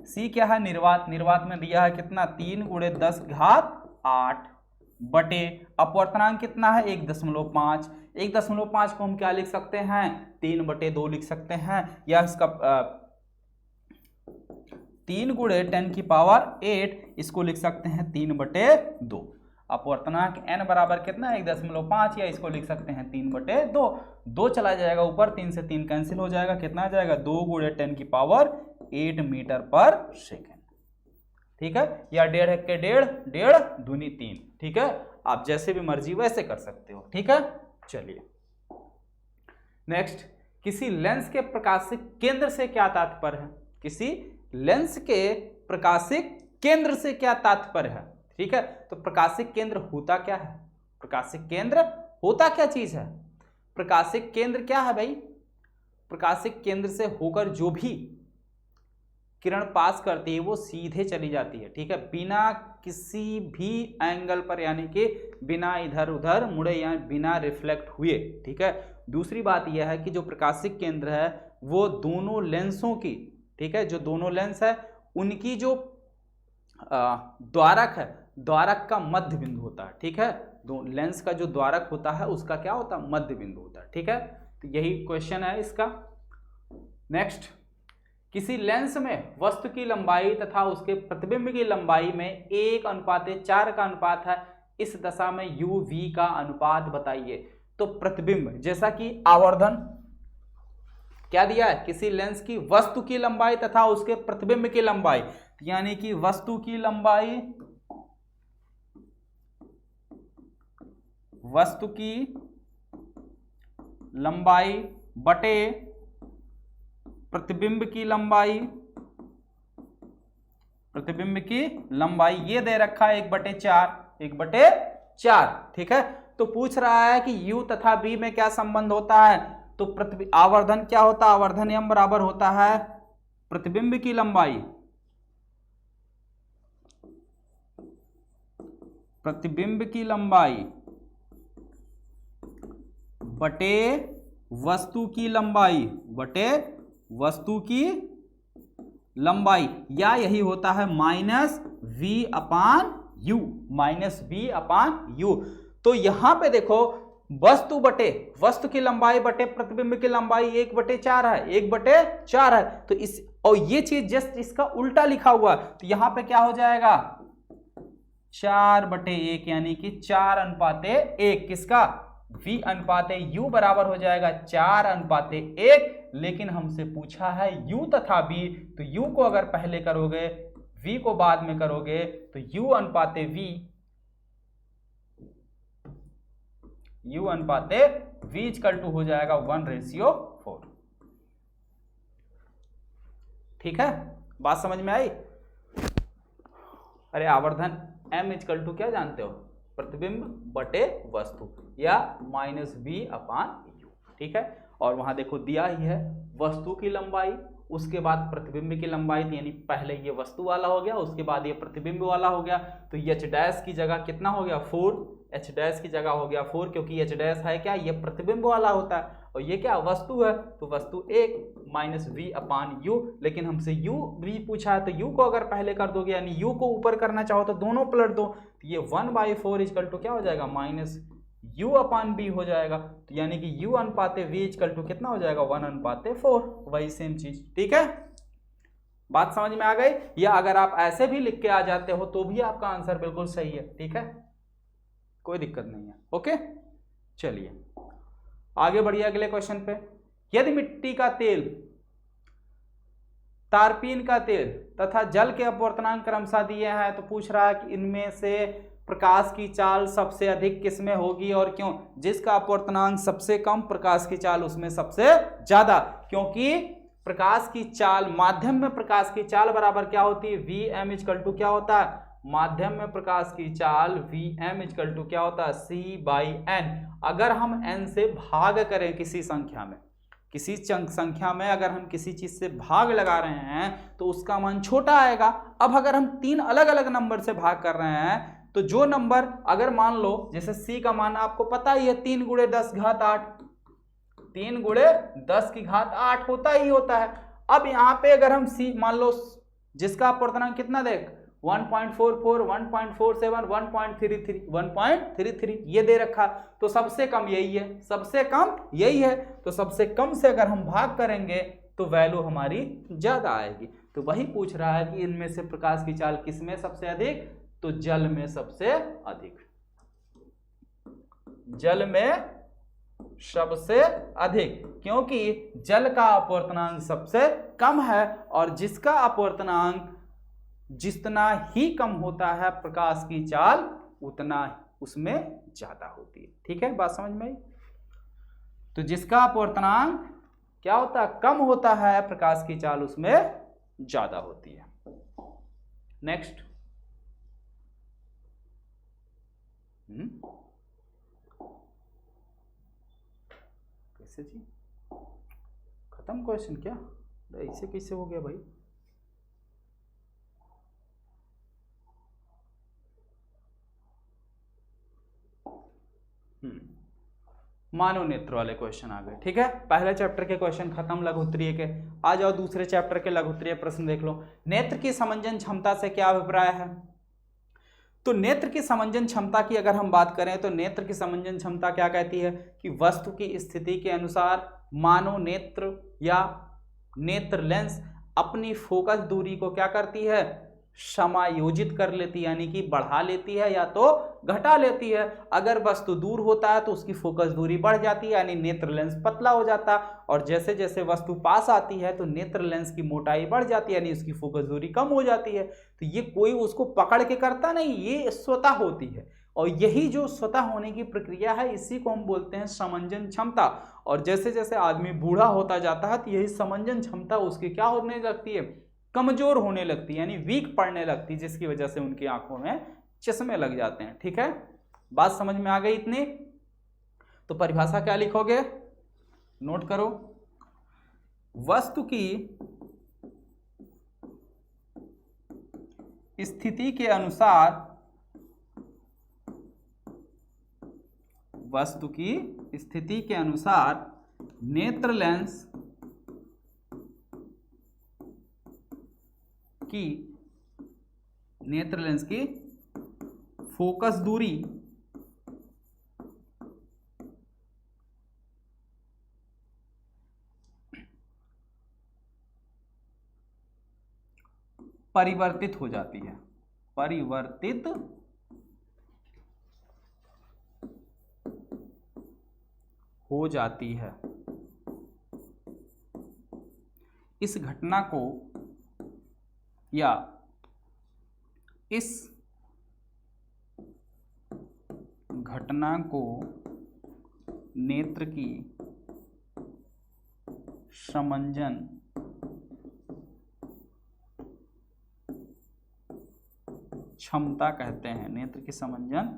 C क्या है? निर्वात में दिया है कितना? 3 × 10⁸ बटे अपवर्तनांक कितना है? 1.5। 1.5 को हम क्या लिख सकते हैं? 3/2 लिख सकते हैं, या इसका 3 × 10⁸, इसको लिख सकते हैं 3/2। अपवर्तनांक n बराबर कितना? 1.5, या इसको लिख सकते हैं 3/2। 2 चला जाएगा ऊपर, 3 से 3 कैंसिल हो जाएगा, कितना आ जाएगा? 2 × 10⁸ मीटर पर सेकेंड। ठीक है, या 1.5 के 1.5 दूनी 3। ठीक है, आप जैसे भी मर्जी वैसे कर सकते हो। ठीक है, चलिए नेक्स्ट, किसी लेंस के प्रकाशिक केंद्र से क्या तात्पर्य है? किसी लेंस के प्रकाशिक केंद्र से क्या तात्पर्य है? ठीक है, तो प्रकाशिक केंद्र होता क्या है? प्रकाशिक केंद्र होता क्या चीज है? प्रकाशिक केंद्र क्या है भाई? प्रकाशिक केंद्र से होकर जो भी किरण पास करती है वो सीधे चली जाती है। ठीक है, बिना किसी भी एंगल पर, यानी कि बिना इधर उधर मुड़े या बिना रिफ्लेक्ट हुए। ठीक है, दूसरी बात यह है कि जो प्रकाशिक केंद्र है वो दोनों लेंसों की, ठीक है, जो दोनों लेंस है उनकी जो द्वारक है, द्वारक का मध्य बिंदु होता है। ठीक है, दो लेंस का जो द्वारक होता है उसका क्या होता है? मध्य बिंदु होता है। ठीक है, तो यही क्वेश्चन है इसका। नेक्स्ट, किसी लेंस में वस्तु की लंबाई तथा उसके प्रतिबिंब की लंबाई में 1:4 का अनुपात है, इस दशा में u v का अनुपात बताइए। तो प्रतिबिंब, जैसा कि आवर्धन क्या दिया है? किसी लेंस की वस्तु की लंबाई तथा उसके प्रतिबिंब की लंबाई, यानी कि वस्तु की लंबाई बटे प्रतिबिंब की लंबाई, ये दे रखा है 1/4। ठीक है, तो पूछ रहा है कि u तथा v में क्या संबंध होता है? तो आवर्धन क्या होता है? आवर्धन m बराबर होता है प्रतिबिंब की लंबाई बटे वस्तु की लंबाई, या यही होता है -v/u। तो यहां पे देखो, वस्तु की लंबाई बटे प्रतिबिंब की लंबाई 1/4 है, 1/4 है। तो इस, और ये चीज जस्ट इसका उल्टा लिखा हुआ है, तो यहां पे क्या हो जाएगा? 4/1, यानी कि 4:1। किसका? v/u बराबर हो जाएगा 4:1। लेकिन हमसे पूछा है u तथा v, तो u को अगर पहले करोगे, v को बाद में करोगे, तो u/v u अनुपाते v इक्वल टू हो जाएगा 1:4। ठीक है, बात समझ में आई। अरे आवर्धन m इक्वल टू क्या जानते हो, प्रतिबिंब बटे वस्तु या -v/u। ठीक है, और वहां देखो दिया ही है वस्तु की लंबाई, उसके बाद प्रतिबिंब की लंबाई, यानी पहले ये वस्तु वाला हो गया, उसके बाद ये प्रतिबिंब वाला हो गया। तो h डैश की जगह कितना हो गया 4, h डैश की जगह हो गया 4, क्योंकि h डैश है क्या, ये प्रतिबिंब वाला होता है और ये क्या वस्तु है, तो वस्तु 1 -v/u। लेकिन हमसे u भी पूछा है, तो u को अगर पहले कर दोगे, यानी u को ऊपर करना चाहो तो दोनों पलट दो, तो ये 1/4 इक्वल टू क्या हो जाएगा -u/b हो जाएगा। तो यानी कि u अनुपाते v इक्वल टू कितना हो जाएगा 1/4, वही सेम चीज। ठीक है, बात समझ में आ गई। या अगर आप ऐसे भी लिख के आ जाते हो तो भी आपका आंसर बिल्कुल सही है। ठीक है, कोई दिक्कत नहीं है। ओके, चलिए आगे बढ़िए अगले क्वेश्चन पे। यदि मिट्टी का तेल, तारपीन का तेल तथा जल के अपवर्तनांक क्रमशः दिए हैं, तो पूछ रहा है कि इनमें से प्रकाश की चाल सबसे अधिक किसमें होगी और क्यों। जिसका अपवर्तनांक सबसे कम, प्रकाश की चाल उसमें सबसे ज्यादा, क्योंकि प्रकाश की चाल, माध्यम में प्रकाश की चाल बराबर क्या होती है, Vm इक्वल टू क्या होता है, माध्यम में प्रकाश की चाल Vm इक्वल टू क्या होता है, C/n। अगर हम n से भाग करें किसी संख्या में, किसी संख्या में अगर हम किसी चीज से भाग लगा रहे हैं तो उसका मान छोटा आएगा। अब अगर हम 3 अलग अलग नंबर से भाग कर रहे हैं, तो जो नंबर, अगर मान लो जैसे c का मान आपको पता ही है 3 × 10 घात 8, 3 × 10 की घात 8 होता ही होता है। अब यहाँ पे अगर हम c मान लो जिसका अपवर्तनांक कितना देख 1.44, 1.47, 1.33 ये दे रखा, तो सबसे कम यही है, सबसे कम यही है। तो सबसे कम से अगर हम भाग करेंगे तो वैल्यू हमारी ज्यादा आएगी। तो वही पूछ रहा है कि इनमें से प्रकाश की चाल किसमें सबसे अधिक, तो जल में सबसे अधिक, जल में सबसे अधिक, क्योंकि जल का अपवर्तनांक सबसे कम है और जिसका अपवर्तनांक जितना ही कम होता है प्रकाश की चाल उतना उसमें ज्यादा होती है। ठीक है, बात समझ में आई। तो जिसका अपवर्तनांक क्या होता है, कम होता है, प्रकाश की चाल उसमें ज्यादा होती है। नेक्स्ट, कैसे जी, खत्म क्वेश्चन क्या, ऐसे कैसे हो गया भाई। मानव नेत्र वाले क्वेश्चन आ गए। ठीक है, पहले चैप्टर के क्वेश्चन खत्म लघुत्तरीय के। आ जाओ दूसरे चैप्टर के लघुत्तरीय प्रश्न देख लो। नेत्र की समंजन क्षमता से क्या अभिप्राय है। तो नेत्र की समंजन क्षमता की अगर हम बात करें तो नेत्र की समंजन क्षमता क्या कहती है कि वस्तु की स्थिति के अनुसार मानव नेत्र या नेत्र लेंस अपनी फोकस दूरी को क्या करती है, समायोजित कर लेती है, यानी कि बढ़ा लेती है या तो घटा लेती है। अगर वस्तु दूर होता है तो उसकी फोकस दूरी बढ़ जाती है, यानी नेत्र लेंस पतला हो जाता है, और जैसे जैसे वस्तु पास आती है तो नेत्र लेंस की मोटाई बढ़ जाती है, यानी उसकी फोकस दूरी कम हो जाती है। तो ये कोई उसको पकड़ के करता नहीं, ये स्वतः होती है, और यही जो स्वतः होने की प्रक्रिया है इसी को हम बोलते हैं समंजन क्षमता। और जैसे जैसे आदमी बूढ़ा होता जाता है तो यही समंजन क्षमता उसकी क्या होने लगती है, कमजोर होने लगती है, यानी वीक पड़ने लगती है, जिसकी वजह से उनकी आंखों में चश्मे लग जाते हैं। ठीक है, बात समझ में आ गई इतनी। तो परिभाषा क्या लिखोगे, नोट करो, वस्तु की स्थिति के अनुसार, वस्तु की स्थिति के अनुसार नेत्र लेंस की फोकस दूरी परिवर्तित हो जाती है, परिवर्तित हो जाती है। इस घटना को या इस घटना को नेत्र की समंजन क्षमता कहते हैं। नेत्र की समंजन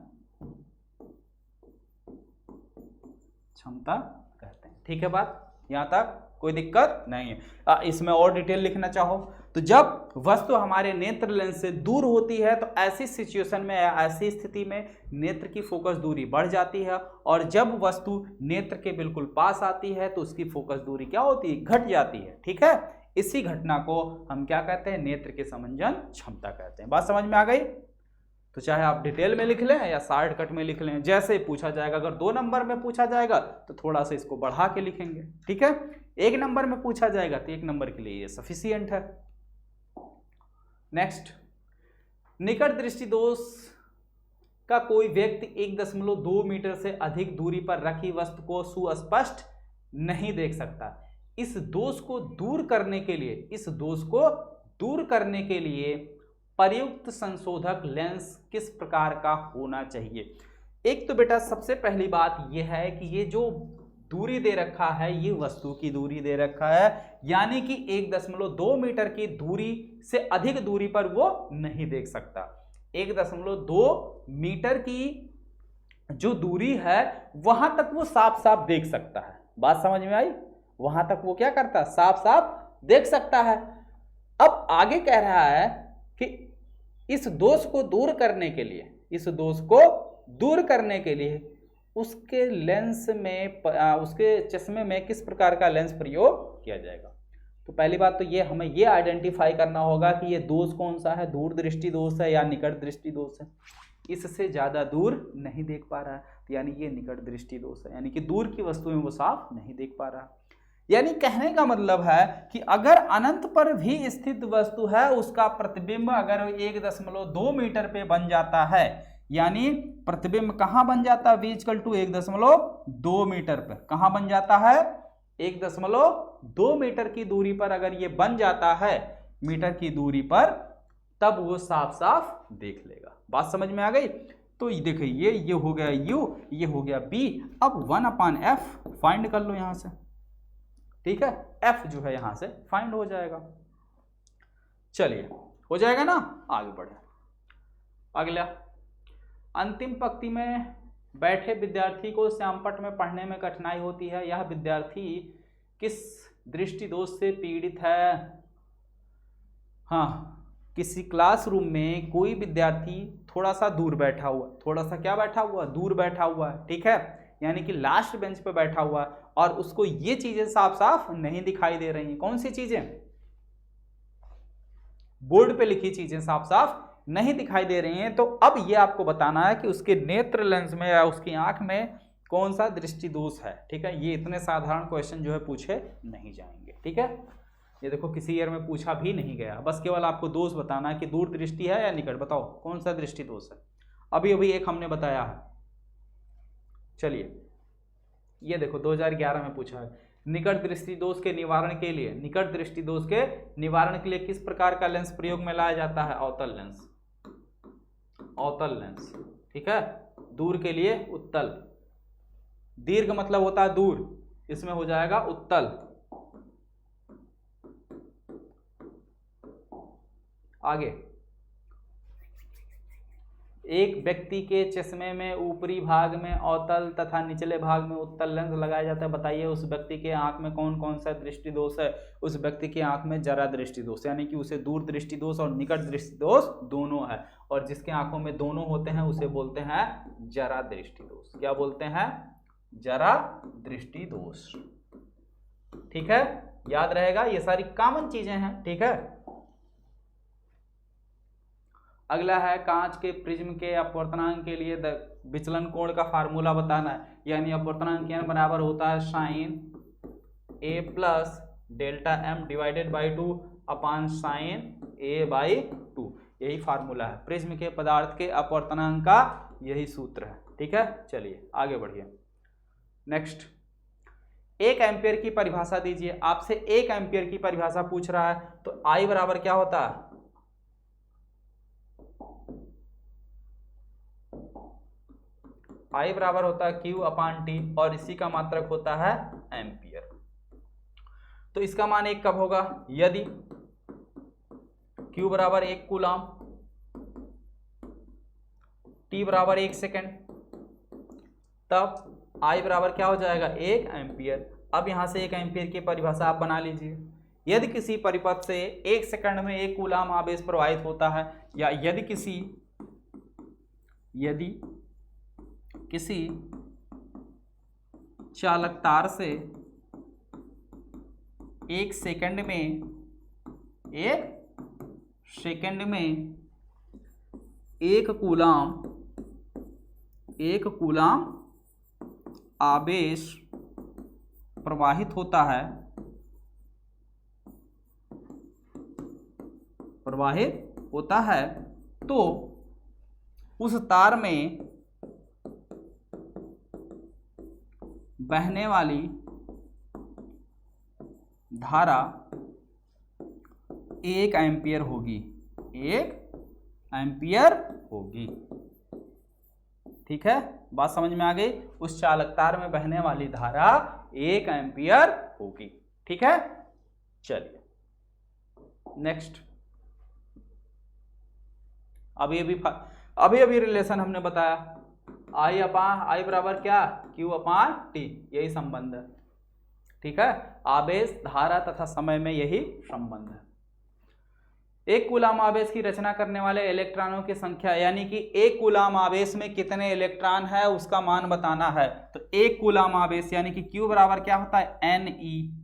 क्षमता कहते हैं। ठीक है बात, यहां तक कोई दिक्कत नहीं है। इसमें और डिटेल लिखना चाहो तो जब वस्तु हमारे नेत्र लेंस से दूर होती है तो ऐसी सिचुएशन में, ऐसी स्थिति में नेत्र की फोकस दूरी बढ़ जाती है, और जब वस्तु नेत्र के बिल्कुल पास आती है तो उसकी फोकस दूरी क्या होती है, घट जाती है। ठीक है, इसी घटना को हम क्या कहते हैं, नेत्र की समंजन क्षमता कहते हैं। बात समझ में आ गई? तो चाहे आप डिटेल में लिख लें या शॉर्टकट में लिख लें, जैसे पूछा जाएगा। अगर 2 नंबर में पूछा जाएगा तो थोड़ा सा इसको बढ़ा के लिखेंगे। ठीक है, 1 नंबर में पूछा जाएगा तो 1 नंबर के लिए ये सफिशिएंट है। नेक्स्ट, निकट दृष्टि दोष का कोई व्यक्ति 1.2 मीटर से अधिक दूरी पर रखी वस्तु को सुस्पष्ट नहीं देख सकता। इस दोष को दूर करने के लिए प्रयुक्त संशोधक लेंस किस प्रकार का होना चाहिए? एक तो बेटा सबसे पहली बात यह है कि ये जो दूरी दे रखा है, ये वस्तु की दूरी दे रखा है, यानी कि 1.2 मीटर की दूरी से अधिक दूरी पर वो नहीं देख सकता। 1.2 मीटर की जो दूरी है वहां तक वो साफ साफ देख सकता है। बात समझ में आई? वहां तक वो क्या करता है, साफ साफ देख सकता है। अब आगे कह रहा है कि इस दोष को दूर करने के लिए उसके लेंस में, उसके चश्मे में किस प्रकार का लेंस प्रयोग किया जाएगा। तो पहली बात तो ये हमें ये आइडेंटिफाई करना होगा कि ये दोष कौन सा है, दूर दृष्टि दोष है या निकट दृष्टि दोष है। इससे ज्यादा दूर नहीं देख पा रहा है, तो यानी ये निकट दृष्टि दोष है, यानी कि दूर की वस्तुएं वो साफ नहीं देख पा रहा। यानी कहने का मतलब है कि अगर अनंत पर भी स्थित वस्तु है, उसका प्रतिबिंब अगर 1.2 मीटर पे बन जाता है, यानी प्रतिबिंब कहां बन जाता है, v = 1.2 मीटर पर कहां बन जाता है, 1.2 मीटर की दूरी पर अगर ये बन जाता है, मीटर की दूरी पर, तब वो साफ साफ देख लेगा। बात समझ में आ गई? तो देखिए ये हो गया u, ये हो गया b। अब 1/f फाइंड कर लो यहां से। ठीक है, f जो है यहां से फाइंड हो जाएगा। चलिए, हो जाएगा ना, आगे बढ़े। अगला, अंतिम पंक्ति में बैठे विद्यार्थी को श्यामपट्ट में पढ़ने में कठिनाई होती है। यह विद्यार्थी किस दृष्टि दोष से पीड़ित है? हाँ, किसी क्लासरूम में कोई विद्यार्थी थोड़ा सा दूर बैठा हुआ, थोड़ा सा क्या बैठा हुआ, दूर बैठा हुआ है। ठीक है, यानी कि लास्ट बेंच पे बैठा हुआ है और उसको ये चीजें साफ साफ नहीं दिखाई दे रही हैं। कौन सी चीजें? बोर्ड पे लिखी चीजें साफ साफ नहीं दिखाई दे रही हैं। तो अब ये आपको बताना है कि उसके नेत्र लेंस में या उसकी आंख में कौन सा दृष्टि दोष है। ठीक है, ये इतने साधारण क्वेश्चन जो है पूछे नहीं जाएंगे। ठीक है, ये देखो किसी ईयर में पूछा भी नहीं गया, बस केवल आपको दोष बताना है कि दूर दृष्टि है या निकट, बताओ कौन सा दृष्टि दोष है। अभी अभी एक हमने बताया है। चलिए, ये देखो 2011 में पूछा है, निकट दृष्टि दोष के निवारण के लिए, निकट दृष्टि दोष के निवारण के लिए किस प्रकार का लेंस प्रयोग में लाया जाता है? अवतल लेंस। अवतल लेंस, ठीक है, दूर के लिए उत्तल। दीर्घ मतलब होता है दूर, इसमें हो जाएगा उत्तल। आगे, एक व्यक्ति के चश्मे में ऊपरी भाग में अवतल तथा निचले भाग में उत्तल लेंस लगाया जाता है। बताइए उस व्यक्ति के आंख में कौन कौन सा दृष्टि दोष है? उस व्यक्ति की आंख में जरा दृष्टि दोष, यानी कि उसे दूर दृष्टि दोष और निकट दृष्टि दोष दोनों है, और जिसके आंखों में दोनों होते हैं उसे बोलते हैं जरा दृष्टि दोष। क्या बोलते हैं? जरा दृष्टि दोष। ठीक है, याद रहेगा, ये सारी कॉमन चीजें हैं। ठीक है, अगला है, कांच के प्रिज्म के अपवर्तनांक के लिए विचलन कोण का फार्मूला बताना है। यानी अपवर्तनांक n बराबर होता है sin a plus delta m divided by 2 upon sin a by 2। यही फार्मूला है प्रिज्म के पदार्थ के अपवर्तनांक का, यही सूत्र है। ठीक है, चलिए आगे बढ़िए। नेक्स्ट, 1 एम्पियर की परिभाषा दीजिए। आपसे 1 एम्पियर की परिभाषा पूछ रहा है, तो I बराबर क्या होता है? I बराबर होता है Q/T और इसी का मात्रक होता है एम्पियर। तो इसका मान 1 कब होगा? यदि Q बराबर 1 कूलाम, T बराबर 1 सेकेंड, तब I बराबर क्या हो जाएगा? 1 एम्पियर। अब यहां से 1 एम्पियर की परिभाषा आप बना लीजिए। यदि किसी परिपथ से 1 सेकंड में 1 कूलाम आवेश प्रवाहित होता है, या यदि किसी चालक तार से 1 सेकंड में 1 कूलाम आवेश प्रवाहित होता है तो उस तार में बहने वाली धारा 1 एम्पियर होगी। 1 एम्पियर होगी। ठीक है, बात समझ में आ गई? उस चालक तार में बहने वाली धारा 1 एम्पियर होगी। ठीक है, चलिए नेक्स्ट। अभी रिलेशन हमने बताया, I बराबर क्या? Q/T, यही संबंध है। ठीक है, आवेश, धारा तथा समय में यही संबंध है। 1 कूलाम आवेश की रचना करने वाले इलेक्ट्रॉनों की संख्या, यानी कि 1 कूलाम आवेश में कितने इलेक्ट्रॉन है उसका मान बताना है। तो 1 कूलाम आवेश यानी कि Q बराबर क्या होता है? Ne,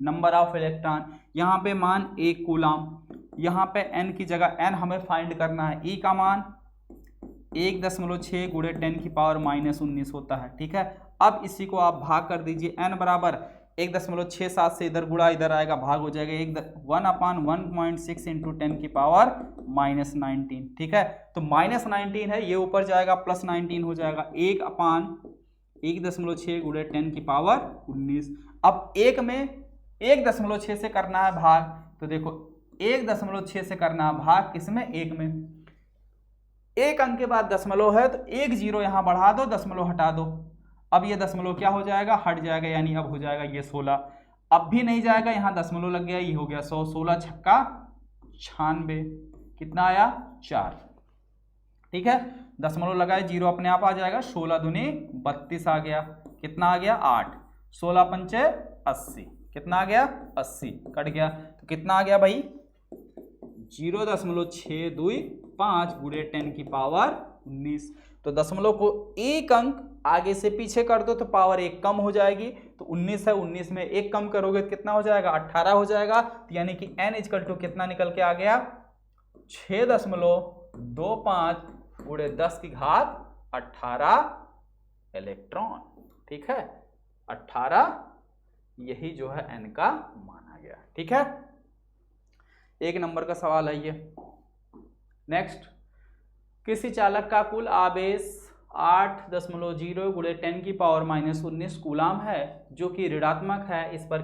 number of electron. यहाँ पे मान 1 कूलाम, यहाँ पे n की जगह n हमें फाइंड करना है। E का मान 1.6 × 10⁻⁻19 होता है। ठीक है, अब इसी को आप भाग कर दीजिए। n बराबर 1.67 से इधर गुणा इधर आएगा, भाग हो जाएगा 1/1.6 × 10⁻⁻19। ठीक है, तो -19 है, ये ऊपर जाएगा +19 हो जाएगा 1/1.6 × 10⁻19। अब 1 में 1.6 से करना है भाग, तो देखो 1.6 से करना है भाग, किसमें? 1 में। 1 अंक के बाद दशमलव है तो 1 0 यहां बढ़ा दो, दशमलव हटा दो। अब ये दशमलव क्या हो जाएगा? हट जाएगा, यानी अब हो जाएगा ये 16। अब भी नहीं जाएगा, यहां दशमलव लग गया, ये हो गया 100। 16 छक्का 96, कितना आया? 4। ठीक है, दशमलव लगाए, 0 अपने आप आ जाएगा। 16 दूनी 32 आ गया, कितना आ गया? 8। 16 पंचे 80, कितना आ गया? 80, कट गया, तो कितना आ गया भाई? 0.625 × 10⁻19। तो दशमलव को 1 अंक आगे से पीछे कर दो तो पावर 1 कम हो जाएगी। तो 19 है, 19 में 1 कम करोगे तो कितना हो जाएगा? 18 हो जाएगा। तो यानी कि n = कितना निकल के आ गया? 6.25 × 10⁻18 इलेक्ट्रॉन। ठीक है, 18 यही जो है n का माना गया। ठीक है, 1 नंबर का सवाल है ये। नेक्स्ट, किसी चालक का कुल आवेश 8.0 × 10⁻⁻19 कूलाम है, जो कि ऋणात्मक है। इस पर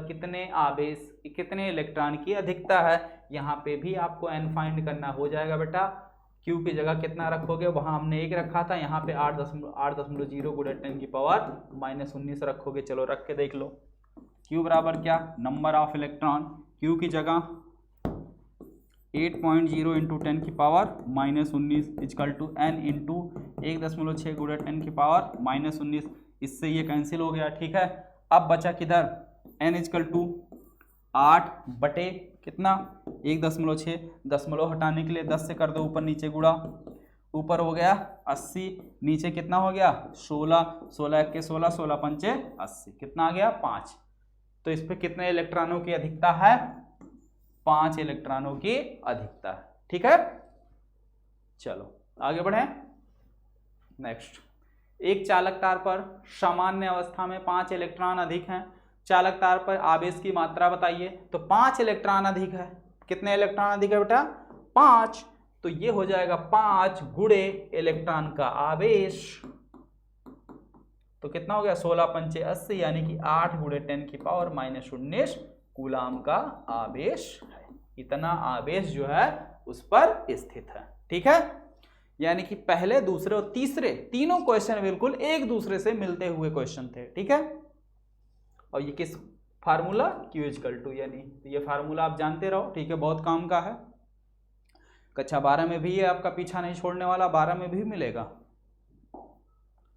कितने इलेक्ट्रॉन की अधिकता है? यहाँ पे भी आपको n फाइंड करना हो जाएगा बेटा। Q की जगह कितना रखोगे? वहां हमने 1 रखा था, यहाँ पे 8.0 × 10⁻⁻19 रखोगे। चलो रख के देख लो। Q बराबर क्या? Number of electron. Q की जगह 8.0 × 10⁻⁻19 = n × 1.6 × 10⁻⁻19। इससे ये कैंसिल हो गया। ठीक है, अब बचा किधर? n = 8 बटे कितना? 1.6, दशमलव हटाने के लिए 10 से कर दो ऊपर नीचे गुणा। ऊपर हो गया 80, नीचे कितना हो गया? 16। 16 1 के 16, 16 पंचे 80, कितना आ गया? 5। तो इस पे कितने इलेक्ट्रॉनों की अधिकता है? 5 इलेक्ट्रॉनों की अधिकता है। ठीक है, चलो आगे बढ़े। नेक्स्ट, एक चालक तार पर सामान्य अवस्था में 5 इलेक्ट्रॉन अधिक हैं। चालक तार पर आवेश की मात्रा बताइए। तो 5 इलेक्ट्रॉन अधिक है। कितने इलेक्ट्रॉन अधिक है बेटा? 5। तो ये हो जाएगा 5 गुणे इलेक्ट्रॉन का आवेश। तो कितना हो गया? 16 पंचे 80, यानी कि 8 × 10⁻⁻19 कूलाम का आवेश है। इतना आवेश जो है उस पर स्थित है। ठीक है, यानी कि पहले, दूसरे और तीसरे तीनों क्वेश्चन बिल्कुल एक दूसरे से मिलते हुए क्वेश्चन थे, ठीक है। और ये किस फार्मूला, Q = 2, यानी ये फार्मूला आप जानते रहो, ठीक है, बहुत काम का है। कक्षा 12 में भी ये आपका पीछा नहीं छोड़ने वाला, 12 में भी मिलेगा।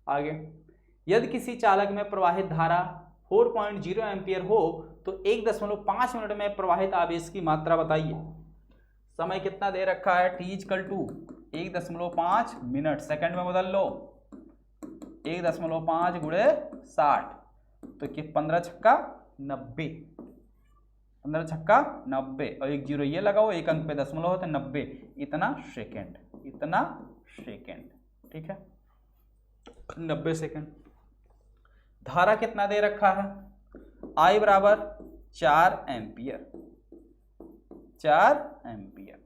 आगे, यदि किसी चालक में प्रवाहित धारा 4.0 एम्पियर हो तो 1.5 मिनट में प्रवाहित आवेश की मात्रा बताइए। समय कितना दे रखा है, T = 1.5 मिनट, सेकंड में बदल लो, 1.5 × 60, तो कि 15 छक्का 90, 15 छक्का 90, और 1 0 ये लगाओ, एक अंक पे दशमलव होता है, 90, इतना सेकंड, इतना सेकंड, ठीक है, 90 सेकंड। धारा कितना दे रखा है, I = 4 एम्पियर, 4 एम्पियर।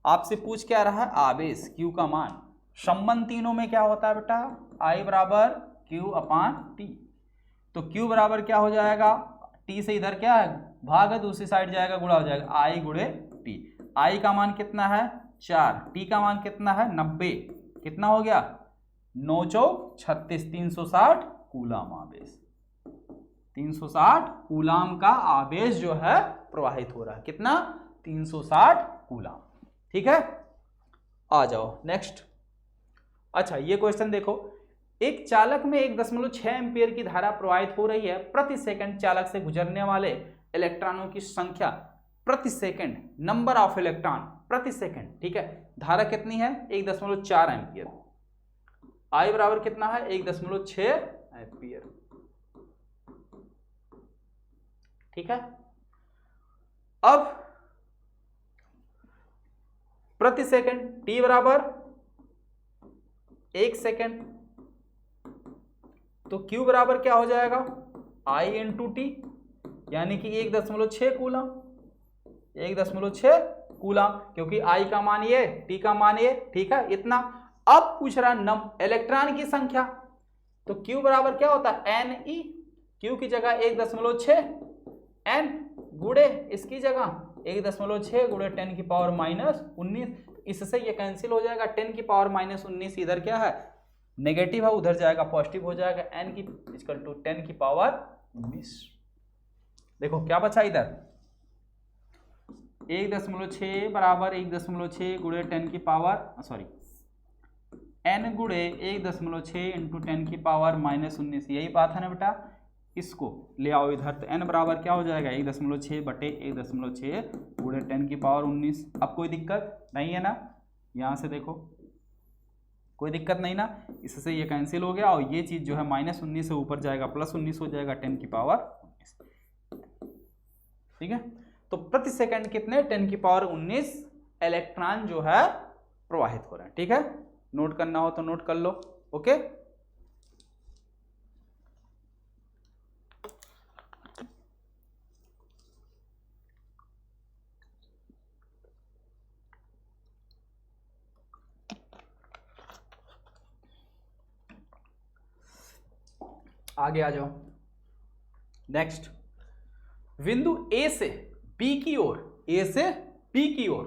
आपसे पूछ क्या रहा है, आवेश Q का मान। संबंध तीनों में क्या होता है बेटा, I = Q/T, तो Q बराबर क्या हो जाएगा, T से इधर क्या है भाग है, दूसरी साइड जाएगा गुणा हो जाएगा, I × T। I का मान कितना है 4, T का मान कितना है 90, कितना हो गया 9 चौक 36, 360 कूलाम आवेश, 360 कूलाम का आवेश जो है प्रवाहित हो रहा है, कितना 360 कूलाम, ठीक है। आ जाओ नेक्स्ट। अच्छा ये क्वेश्चन देखो, एक चालक में 1.6 एम्पियर की धारा प्रवाहित हो रही है, प्रति सेकंड चालक से गुजरने वाले इलेक्ट्रॉनों की संख्या प्रति सेकंड, नंबर ऑफ इलेक्ट्रॉन प्रति सेकंड, ठीक है। धारा कितनी है 1.4 एम्पियर, I बराबर कितना है 1.6 एम्पियर, ठीक है। अब प्रति सेकंड T बराबर 1 सेकंड, तो Q बराबर क्या हो जाएगा I × T, यानी कि 1.6 कूलम, 1.6 कूलम, क्योंकि I का मान ये, T का मान ये, ठीक है, इतना। अब पूछ रहा इलेक्ट्रॉन की संख्या, तो Q बराबर क्या होता है Ne, Q की जगह 1.6, N गुणे इसकी जगह 1.6 × 10⁻⁻19, इससे ये कैंसिल हो जाएगा, 10⁻⁻19 इधर क्या है नेगेटिव है, उधर जाएगा पॉजिटिव हो जाएगा, N = 10⁻19। देखो क्या बचा इधर 1.6 बराबर 1.6 × 10⁻, N गुणे 1.6 × 10⁻⁻19, यही बात है ना बेटा। इसको ले आओ इधर, तो n बराबर क्या हो जाएगा 1.6 बटे 1.6 गुणे 10⁻19। अब कोई दिक्कत नहीं है ना, यहाँ से देखो कोई दिक्कत नहीं ना, इससे ये कैंसिल हो गया, और ये चीज जो है -19 से ऊपर जाएगा +19 हो जाएगा 10⁻19, ठीक है। तो प्रति सेकंड कितने 10⁻19 इलेक्ट्रॉन जो है प्रवाहित हो रहे हैं, ठीक है। नोट करना हो तो नोट कर लो, ओके। आगे आ जाओ नेक्स्ट। बिंदु A से B की ओर, A से B की ओर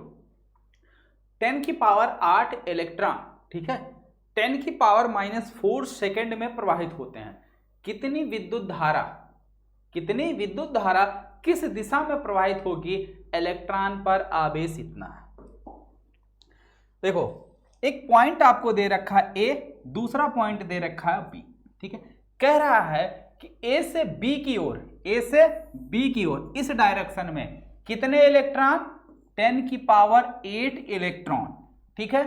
10⁸ इलेक्ट्रॉन, ठीक है, 10⁻⁻4 सेकंड में प्रवाहित होते हैं। कितनी विद्युत धारा, कितनी विद्युत धारा किस दिशा में प्रवाहित होगी, इलेक्ट्रॉन पर आवेश इतना है। देखो एक पॉइंट आपको दे रखा है A, दूसरा पॉइंट दे रखा है B, ठीक है। कह रहा है कि A से B की ओर, A से B की ओर इस डायरेक्शन में कितने इलेक्ट्रॉन 10⁸ इलेक्ट्रॉन, ठीक है।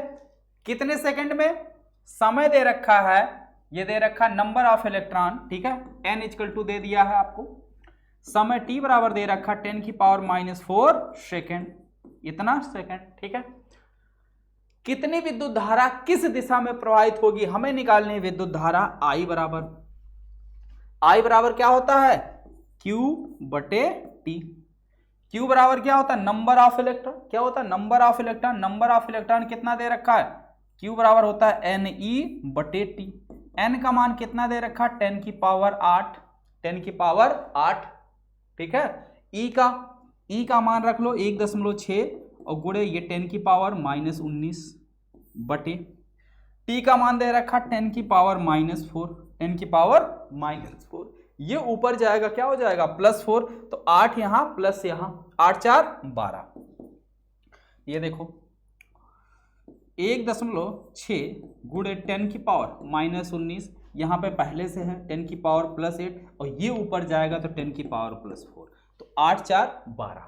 कितने सेकंड में, समय दे रखा है, ये दे रखा नंबर ऑफ इलेक्ट्रॉन, ठीक है, n = दे दिया है आपको, समय t बराबर दे रखा 10⁻⁻4 सेकंड, इतना सेकंड, ठीक है। कितनी विद्युत धारा किस दिशा में प्रवाहित होगी, हमें निकालनी है विद्युत धारा। I बराबर क्या होता है Q/T। Q बराबर क्या होता है नंबर ऑफ इलेक्ट्रॉन, क्या होता है number of electron, number of electron कितना दे रखा है, Q बराबर होता है Ne/T। N का मान कितना दे रखा है 10⁸, 10⁸, ठीक है। E का मान रख लो 1.6 और गुणे ये 10⁻⁻19 बटे टी का मान दे रखा 10 की पावर -4, 10 की पावर -4, ये ऊपर जाएगा क्या हो जाएगा +4, तो 8 यहां प्लस यहां, 8 4 12। ये देखो 1.6 गुणे 10 की पावर -19, यहाँ पे पहले से है 10 की पावर +8, और ये ऊपर जाएगा तो 10 की पावर +4, तो 8 4 12,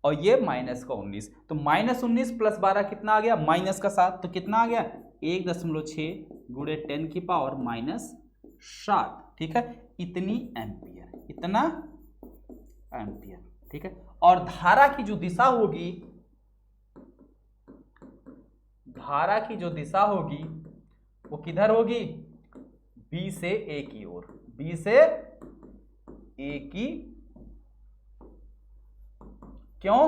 और ये -19, तो -19 + 12 कितना आ गया -7, तो कितना आ गया 1.6 गुणे 10 की पावर -7, ठीक है, इतनी एम्पियर, इतना एम्पियर, ठीक है। और धारा की जो दिशा होगी, धारा की जो दिशा होगी वो किधर होगी, बी से ए की ओर, बी से ए की, क्यों,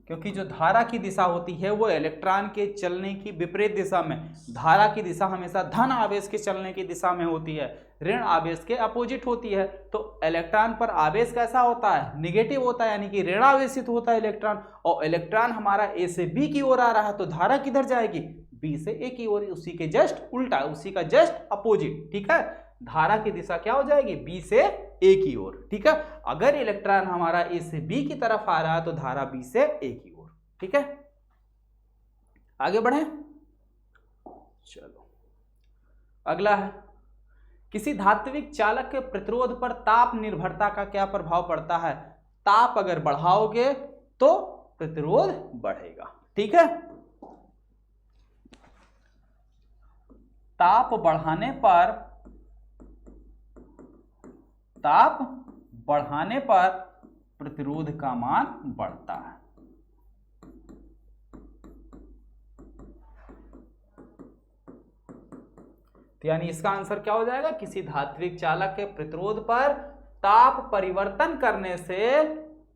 क्योंकि जो धारा की दिशा होती है वो इलेक्ट्रॉन के चलने की विपरीत दिशा में, धारा की दिशा हमेशा धन आवेश के चलने की दिशा में होती है, ऋण आवेश के अपोजिट होती है। तो इलेक्ट्रॉन पर आवेश कैसा होता है, निगेटिव होता है, यानी कि ऋण आवेशित होता है इलेक्ट्रॉन, और इलेक्ट्रॉन हमारा ए से बी की ओर आ रहा है, तो धारा किधर जाएगी, बी से ए की ओर, उसी के जस्ट उल्टा, उसी का जस्ट अपोजिट, ठीक है। धारा की दिशा क्या हो जाएगी, बी से ए की ओर, ठीक है। अगर इलेक्ट्रॉन हमारा ए से बी की तरफ आ रहा है तो धारा बी से ए की ओर, ठीक है। आगे बढ़े, चलो अगला है, किसी धात्विक चालक के प्रतिरोध पर ताप निर्भरता का क्या प्रभाव पड़ता है। ताप अगर बढ़ाओगे तो प्रतिरोध बढ़ेगा, ठीक है। ताप बढ़ाने पर, ताप बढ़ाने पर प्रतिरोध का मान बढ़ता है। तो यानी इसका आंसर क्या हो जाएगा, किसी धात्विक चालक के प्रतिरोध पर ताप परिवर्तन करने से,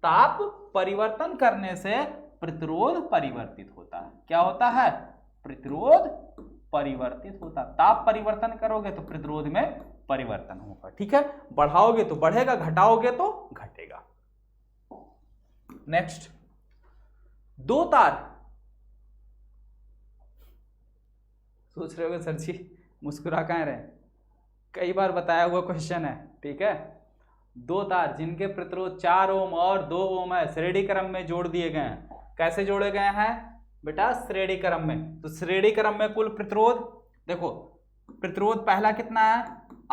ताप परिवर्तन करने से प्रतिरोध परिवर्तित होता है। क्या होता है, प्रतिरोध परिवर्तित होता है। ताप परिवर्तन करोगे तो प्रतिरोध में परिवर्तन होगा, ठीक है। बढ़ाओगे तो बढ़ेगा, घटाओगे तो घटेगा। नेक्स्ट, दो तार, सोच रहे होगे सर जी मुस्कुरा कहाँ रहे, कई बार बताया हुआ क्वेश्चन है, ठीक है। दो तार जिनके प्रतिरोध 4 ओम और 2 ओम है, श्रेणी क्रम में जोड़ दिए गए हैं। कैसे जोड़े गए हैं बेटा, श्रेणी क्रम में। तो श्रेणी क्रम में कुल प्रतिरोध देखो, प्रतिरोध पहला कितना है,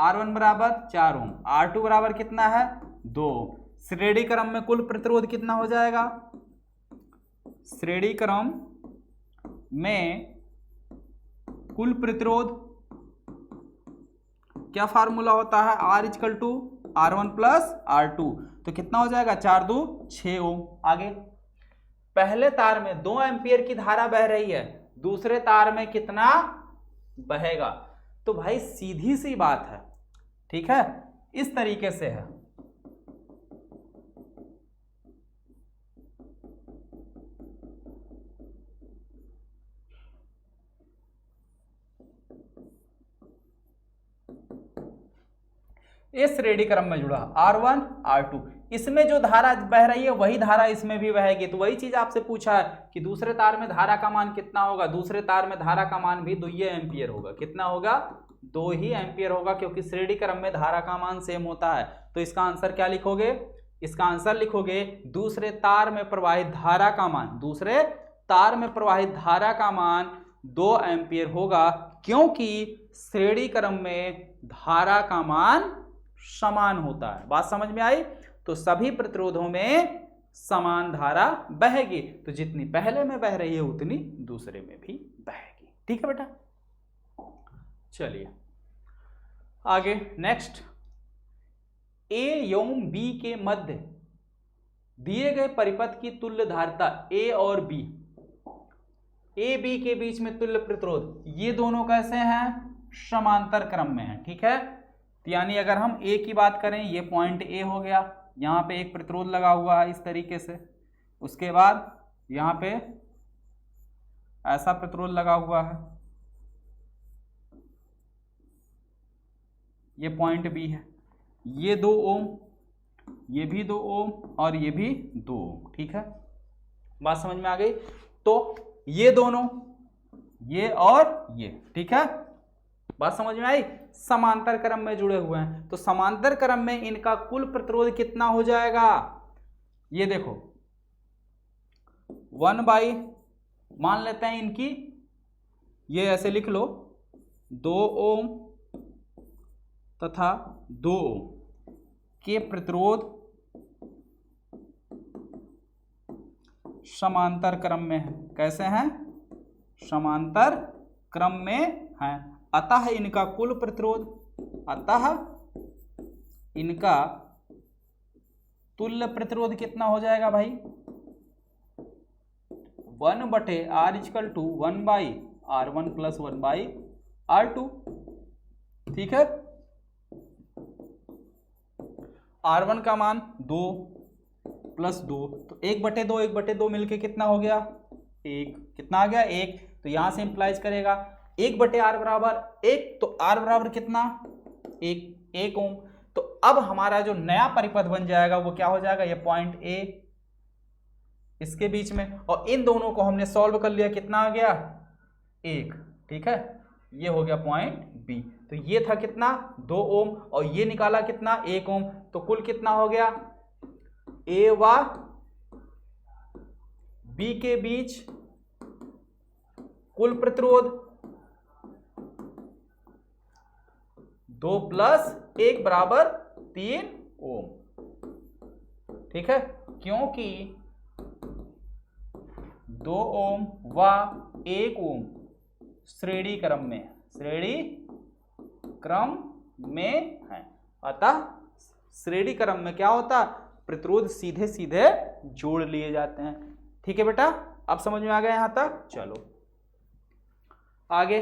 R1 बराबर 4 ओम, R2 बराबर कितना है 2 ओम। श्रेणी क्रम में कुल प्रतिरोध कितना हो जाएगा, श्रेणी क्रम में कुल प्रतिरोध क्या फार्मूला होता है, R = R1 + R2, तो कितना हो जाएगा 4 2 6 ओम। आगे, पहले तार में 2 एम्पियर की धारा बह रही है, दूसरे तार में कितना बहेगा। तो भाई सीधी सी बात है, ठीक है, इस तरीके से है। इस श्रेणी क्रम में जुड़ा R1 R2, इसमें जो धारा बह रही है वही धारा इसमें भी बहेगी। तो वही चीज आपसे पूछा है कि दूसरे तार में धारा का मान कितना होगा, दूसरे तार में धारा का मान भी 2 एम्पियर होगा। कितना होगा, 2 ही एम्पियर होगा, क्योंकि श्रेणी क्रम में धारा का मान सेम होता है। तो इसका आंसर क्या लिखोगे, इसका आंसर लिखोगे दूसरे तार में प्रवाहित धारा का मान, दूसरे तार में प्रवाहित धारा का मान 2 एम्पियर होगा, क्योंकि श्रेणी क्रम में धारा का मान समान होता है। बात समझ में आई। तो सभी प्रतिरोधों में समान धारा बहेगी, तो जितनी पहले में बह रही है उतनी दूसरे में भी बहेगी, ठीक है बेटा। चलिए आगे, नेक्स्ट, ए एवं बी के मध्य दिए गए परिपथ की तुल्य धारिता ए और बी, ए बी के बीच में तुल्य प्रतिरोध, ये दोनों कैसे हैं, समांतर क्रम में है, ठीक है। यानी अगर हम ए की बात करें, ये पॉइंट ए हो गया, यहाँ पे एक प्रतिरोध लगा हुआ है इस तरीके से, उसके बाद यहाँ पे ऐसा प्रतिरोध लगा हुआ है, ये पॉइंट बी है, ये 2 ओम, ये भी 2 ओम और ये भी 2 ओम, ठीक है। बात समझ में आ गई। तो ये दोनों, ये और ये, ठीक है, बात समझ में आई? समांतर क्रम में जुड़े हुए हैं, तो समांतर क्रम में इनका कुल प्रतिरोध कितना हो जाएगा? ये देखो 1 बाई, मान लेते हैं इनकी, ये ऐसे लिख लो 2 ओम तथा 2 ओम के प्रतिरोध समांतर क्रम में है। कैसे हैं? समांतर क्रम में है। अतः इनका कुल प्रतिरोध, अतः इनका तुल्य प्रतिरोध कितना हो जाएगा भाई? 1/R = 1/R1 + 1/R2। ठीक है, R1 का मान 2 + 2, तो 1/2 1/2 मिलके कितना हो गया? 1। कितना आ गया? 1। तो यहां से इंप्लाइज करेगा 1/R बराबर 1, तो R बराबर कितना? 1 ओम। तो अब हमारा जो नया परिपथ बन जाएगा वो क्या हो जाएगा? ये पॉइंट A इसके बीच में, और इन दोनों को हमने सॉल्व कर लिया, कितना आ गया? 1। ठीक है, ये हो गया पॉइंट B। तो ये था कितना? 2 ओम, और ये निकाला कितना? 1 ओम। तो कुल कितना हो गया? A व B के बीच कुल प्रतिरोध 2 + 1 बराबर 3 ओम। ठीक है, क्योंकि 2 ओम व 1 ओम श्रेणी क्रम में है। अतः श्रेणी क्रम में क्या होता? प्रतिरोध सीधे सीधे जोड़ लिए जाते हैं। ठीक है बेटा, अब समझ में आ गया यहां तक? चलो आगे,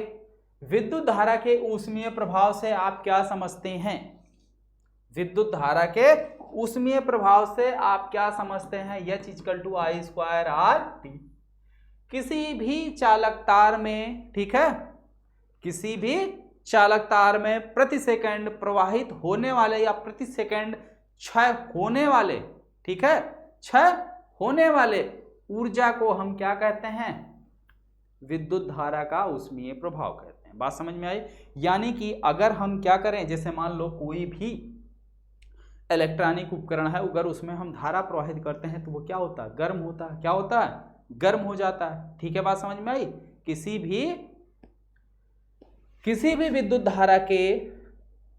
विद्युत धारा के ऊष्मीय प्रभाव से आप क्या समझते हैं? विद्युत धारा के ऊष्मीय प्रभाव से आप क्या समझते हैं? H = I²RT। किसी भी चालक तार में, ठीक है, किसी भी चालक तार में प्रति सेकंड प्रवाहित होने वाले या प्रति सेकंड क्षय होने वाले, ठीक है, क्षय होने वाले ऊर्जा को हम क्या कहते हैं? विद्युत धारा का ऊष्मीय प्रभाव कहते हैं। बात समझ में आई? यानी कि अगर हम क्या करें, जैसे मान लो कोई भी इलेक्ट्रॉनिक उपकरण है, अगर उसमें हम धारा प्रवाहित करते हैं तो वो क्या होता है? गर्म होता है। क्या होता है? गर्म हो जाता है। ठीक है, बात समझ में आई? किसी भी विद्युत धारा के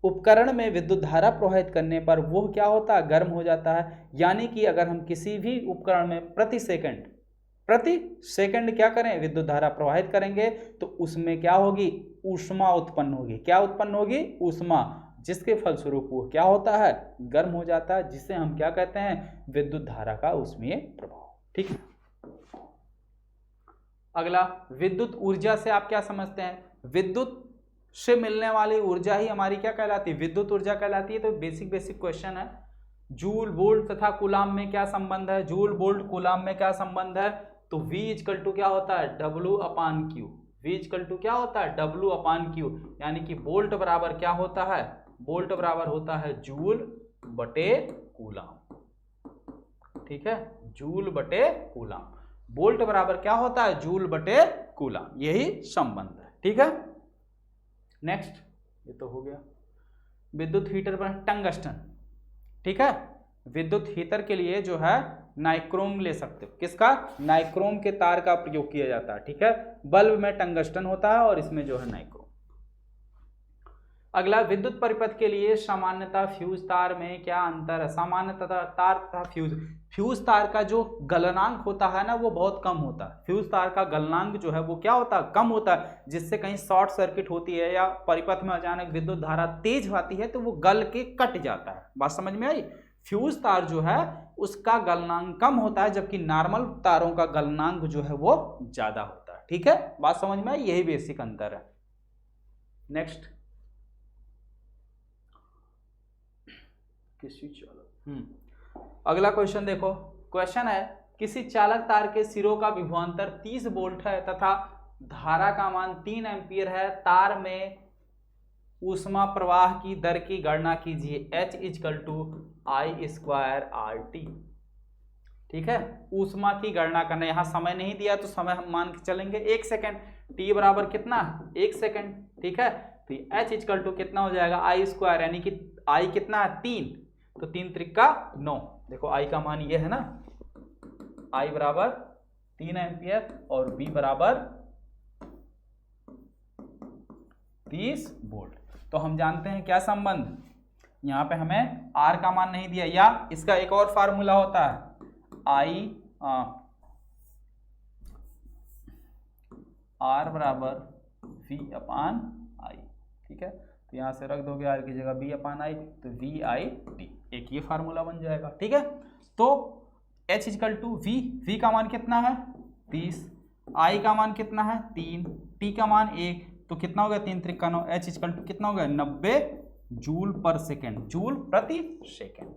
उपकरण में विद्युत धारा प्रवाहित करने पर वो क्या होता है? गर्म हो जाता है। यानी कि अगर हम किसी भी उपकरण में प्रति सेकंड क्या करें? विद्युत धारा प्रवाहित करेंगे, तो उसमें क्या होगी? ऊष्मा उत्पन्न होगी। क्या उत्पन्न होगी? ऊष्मा, जिसके फलस्वरूप वो क्या होता है? गर्म हो जाता है, जिसे हम क्या कहते हैं? विद्युत धारा का ऊष्मीय प्रभाव। ठीक है, अगला, विद्युत ऊर्जा से आप क्या समझते हैं? विद्युत से मिलने वाली ऊर्जा ही हमारी क्या कहलाती है? विद्युत ऊर्जा कहलाती है। तो बेसिक क्वेश्चन है, जूल वोल्ट तथा कूलाम में क्या संबंध है? जूल वोल्ट कूलाम में क्या संबंध है? तो V = क्या होता है? W/Q। V = क्या होता है? W/Q, यानी कि वोल्ट बराबर क्या होता है? वोल्ट बराबर होता है जूल बटे कूलाम। ठीक है, जूल बटे कूलाम। वोल्ट बराबर क्या होता है? जूल बटे कूलाम। यही संबंध है। ठीक है, नेक्स्ट, ये तो हो गया। विद्युत हीटर पर टंगस्टन। ठीक है, विद्युत हीटर के लिए जो है नाइक्रोम ले सकते हो। किसका? नाइक्रोम के तार का प्रयोग किया जाता है। ठीक है, बल्ब में टंगस्टन होता है और इसमें जो है नाइक्रोम। अगला, विद्युत परिपथ के लिए सामान्यतः फ्यूज तार में क्या अंतर है? सामान्यतः तार तथा फ्यूज तार का जो गलनांक होता है ना, वो बहुत कम होता है। फ्यूज तार का गलनांक जो है वो क्या होता है? कम होता है, जिससे कहीं शॉर्ट सर्किट होती है या परिपथ में अचानक विद्युत धारा तेज आती है तो वो गल के कट जाता है। बात समझ में आई? फ्यूज तार जो है उसका गलनांक कम होता है, जबकि नॉर्मल तारों का गलनांक जो है वो ज्यादा होता है। ठीक है, बात समझ में आई? यही बेसिक अंतर है। नेक्स्ट, अगला क्वेश्चन देखो। क्वेश्चन है, किसी चालक तार के सिरों का विभवांतर 30 वोल्ट है तथा धारा का मान 3 एम्पीयर है। तार में ऊष्मा प्रवाह की दर की गणना कीजिए। H = I²RT। ठीक है, ऊष्मा की गणना करना। यहां समय नहीं दिया तो समय हम मान के चलेंगे 1 सेकेंड। T बराबर कितना? 1 सेकेंड। ठीक है, तो ये H इक्वल टू कितना हो जाएगा आई स्क्वायर, यानी कि आई कितना है 3, तो 3 त्रिका 9। देखो आई का मान ये है ना, आई बराबर 3 एम्पियर और बी बराबर 30 वोल्ट। तो हम जानते हैं क्या संबंध, यहाँ पे हमें आर का मान नहीं दिया, या इसका एक और फार्मूला होता है आई आर बराबर वी अपान आई। ठीक है, तो यहाँ से रख दोगे आर की जगह बी अपान आई, तो वी आई टी, एक ये फार्मूला बन जाएगा। ठीक है, तो H इक्वल टू वी का मान कितना है 30, आई का मान कितना है 3, टी का मान 1, तो कितना हो गया 3 त्रिका 9, H इक्वल टू कितना हो गया 90 जूल पर सेकेंड, जूल प्रति सेकेंड।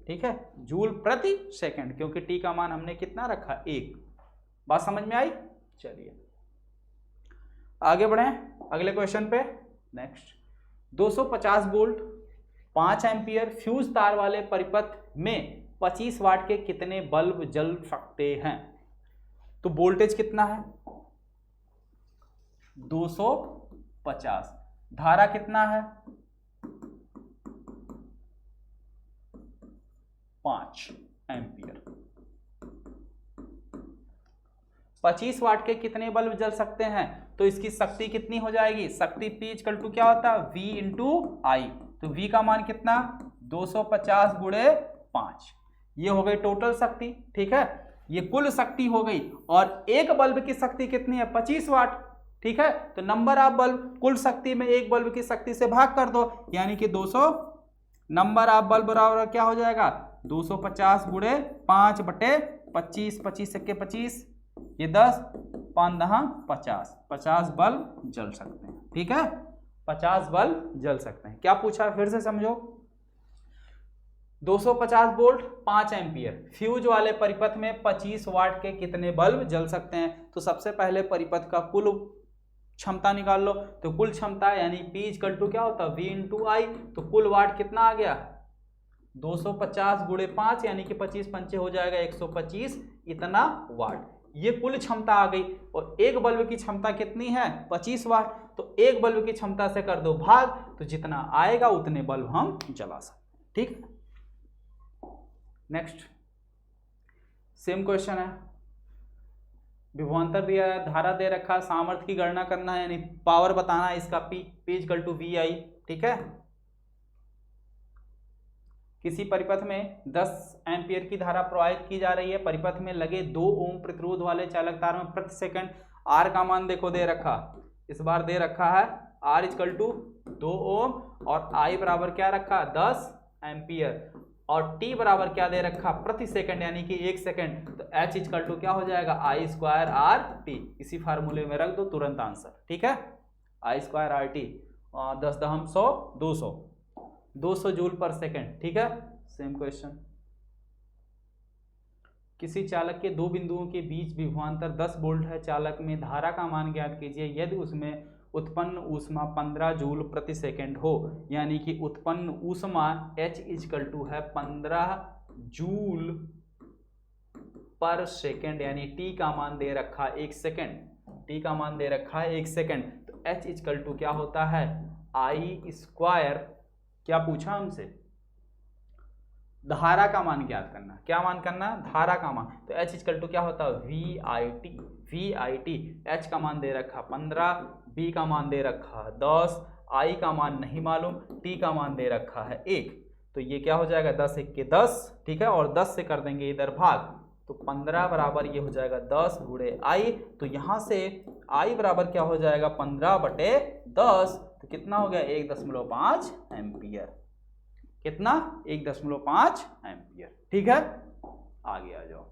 ठीक है, जूल प्रति सेकेंड, क्योंकि टी का मान हमने कितना रखा 1। बात समझ में आई? चलिए आगे बढ़ें अगले क्वेश्चन पे। नेक्स्ट, 250 वोल्ट 5 एम्पियर फ्यूज तार वाले परिपथ में 25 वाट के कितने बल्ब जल सकते हैं? तो वोल्टेज कितना है 250, धारा कितना है 5 एम्पियर, 25 वाट के कितने बल्ब जल सकते हैं? तो इसकी शक्ति कितनी हो जाएगी, शक्ति P इक्वल टू क्या होता है V इंटू आई, तो V का मान कितना 250 गुणे 5, ये हो गई टोटल शक्ति। ठीक है, ये कुल शक्ति हो गई, और एक बल्ब की शक्ति कितनी है 25 वाट। ठीक है, तो नंबर ऑफ बल्ब कुल शक्ति में एक बल्ब की शक्ति से भाग कर दो, यानी कि 200, नंबर ऑफ बल्ब बराबर क्या हो जाएगा 250 गुणे 5 बटे 25, 25 के 25, ये 10, 5 10 50, 50 बल्ब जल सकते हैं। ठीक है, 50 बल्ब जल सकते हैं। क्या पूछा है फिर से समझो, 250 वोल्ट 5 एम्पियर फ्यूज वाले परिपथ में 25 वाट के कितने बल्ब जल सकते हैं? तो सबसे पहले परिपथ का कुल क्षमता निकाल लो, तो कुल क्षमता यानी P इक्वल टू क्या होता है V इंटू आई, तो कुल वाट कितना आ गया 250 गुणे 5, यानी कि 25 पंचे हो जाएगा 125, इतना वाट, ये कुल क्षमता आ गई। और एक बल्ब की क्षमता कितनी है 25 वाट, तो एक बल्ब की क्षमता से कर दो भाग, तो जितना आएगा उतने बल्ब हम जला सकते हैं। ठीक है, नेक्स्ट सेम क्वेश्चन है, विभवांतर दिया है, धारा दे रखा, सामर्थ्य की गणना करना है, यानी पावर बताना है इसका P इक्वल टू वी आई। ठीक है, किसी परिपथ में 10 एम्पियर की धारा प्रवाहित की जा रही है, परिपथ में लगे 2 ओम प्रतिरोध वाले चालक तार में प्रति सेकंड आर का मान देखो दे रखा, इस बार दे रखा है आर इक्वल टू 2 ओम, और आई बराबर क्या रखा 10 एम्पियर, और टी बराबर क्या दे रखा प्रति सेकंड, यानी कि 1 सेकंड, तो एच इक्वल टू क्या हो जाएगा आई स्क्वायर आर टी, इसी फार्मूले में रख दो तुरंत आंसर। ठीक है, आई स्क्वायर आर टी, 10 दहम 100 200 जूल पर सेकंड। ठीक है, सेम क्वेश्चन, किसी चालक के 2 बिंदुओं के बीच विभवांतर 10 वोल्ट है, चालक में धारा का मान ज्ञात कीजिए यदि उसमें उत्पन्न ऊष्मा 15 जूल प्रति सेकंड हो, यानी कि उत्पन्न ऊष्मा H इक्वल टू है 15 जूल पर सेकंड, यानी T का मान दे रखा 1 सेकंड, T का मान दे रखा है 1 सेकंड, तो H इक्वल टू क्या होता है आई स्क्वायर, क्या पूछा हमसे धारा का मान ज्ञात करना, क्या मान करना धारा का मान, तो H इक्वल टू क्या होता है वी आई टी, H का मान दे रखा 15, B का मान दे रखा है 10, I का मान नहीं मालूम, T का मान दे रखा है 1, तो ये क्या हो जाएगा 10 1 के 10। ठीक है, और 10 से कर देंगे इधर भाग, तो 15 बराबर ये हो जाएगा 10 गुणे I, तो यहाँ से I बराबर क्या हो जाएगा 15 बटे 10, तो कितना हो गया 1.5 एम्पियर, कितना 1.5 एम्पियर। ठीक है, आगे आ जाओ,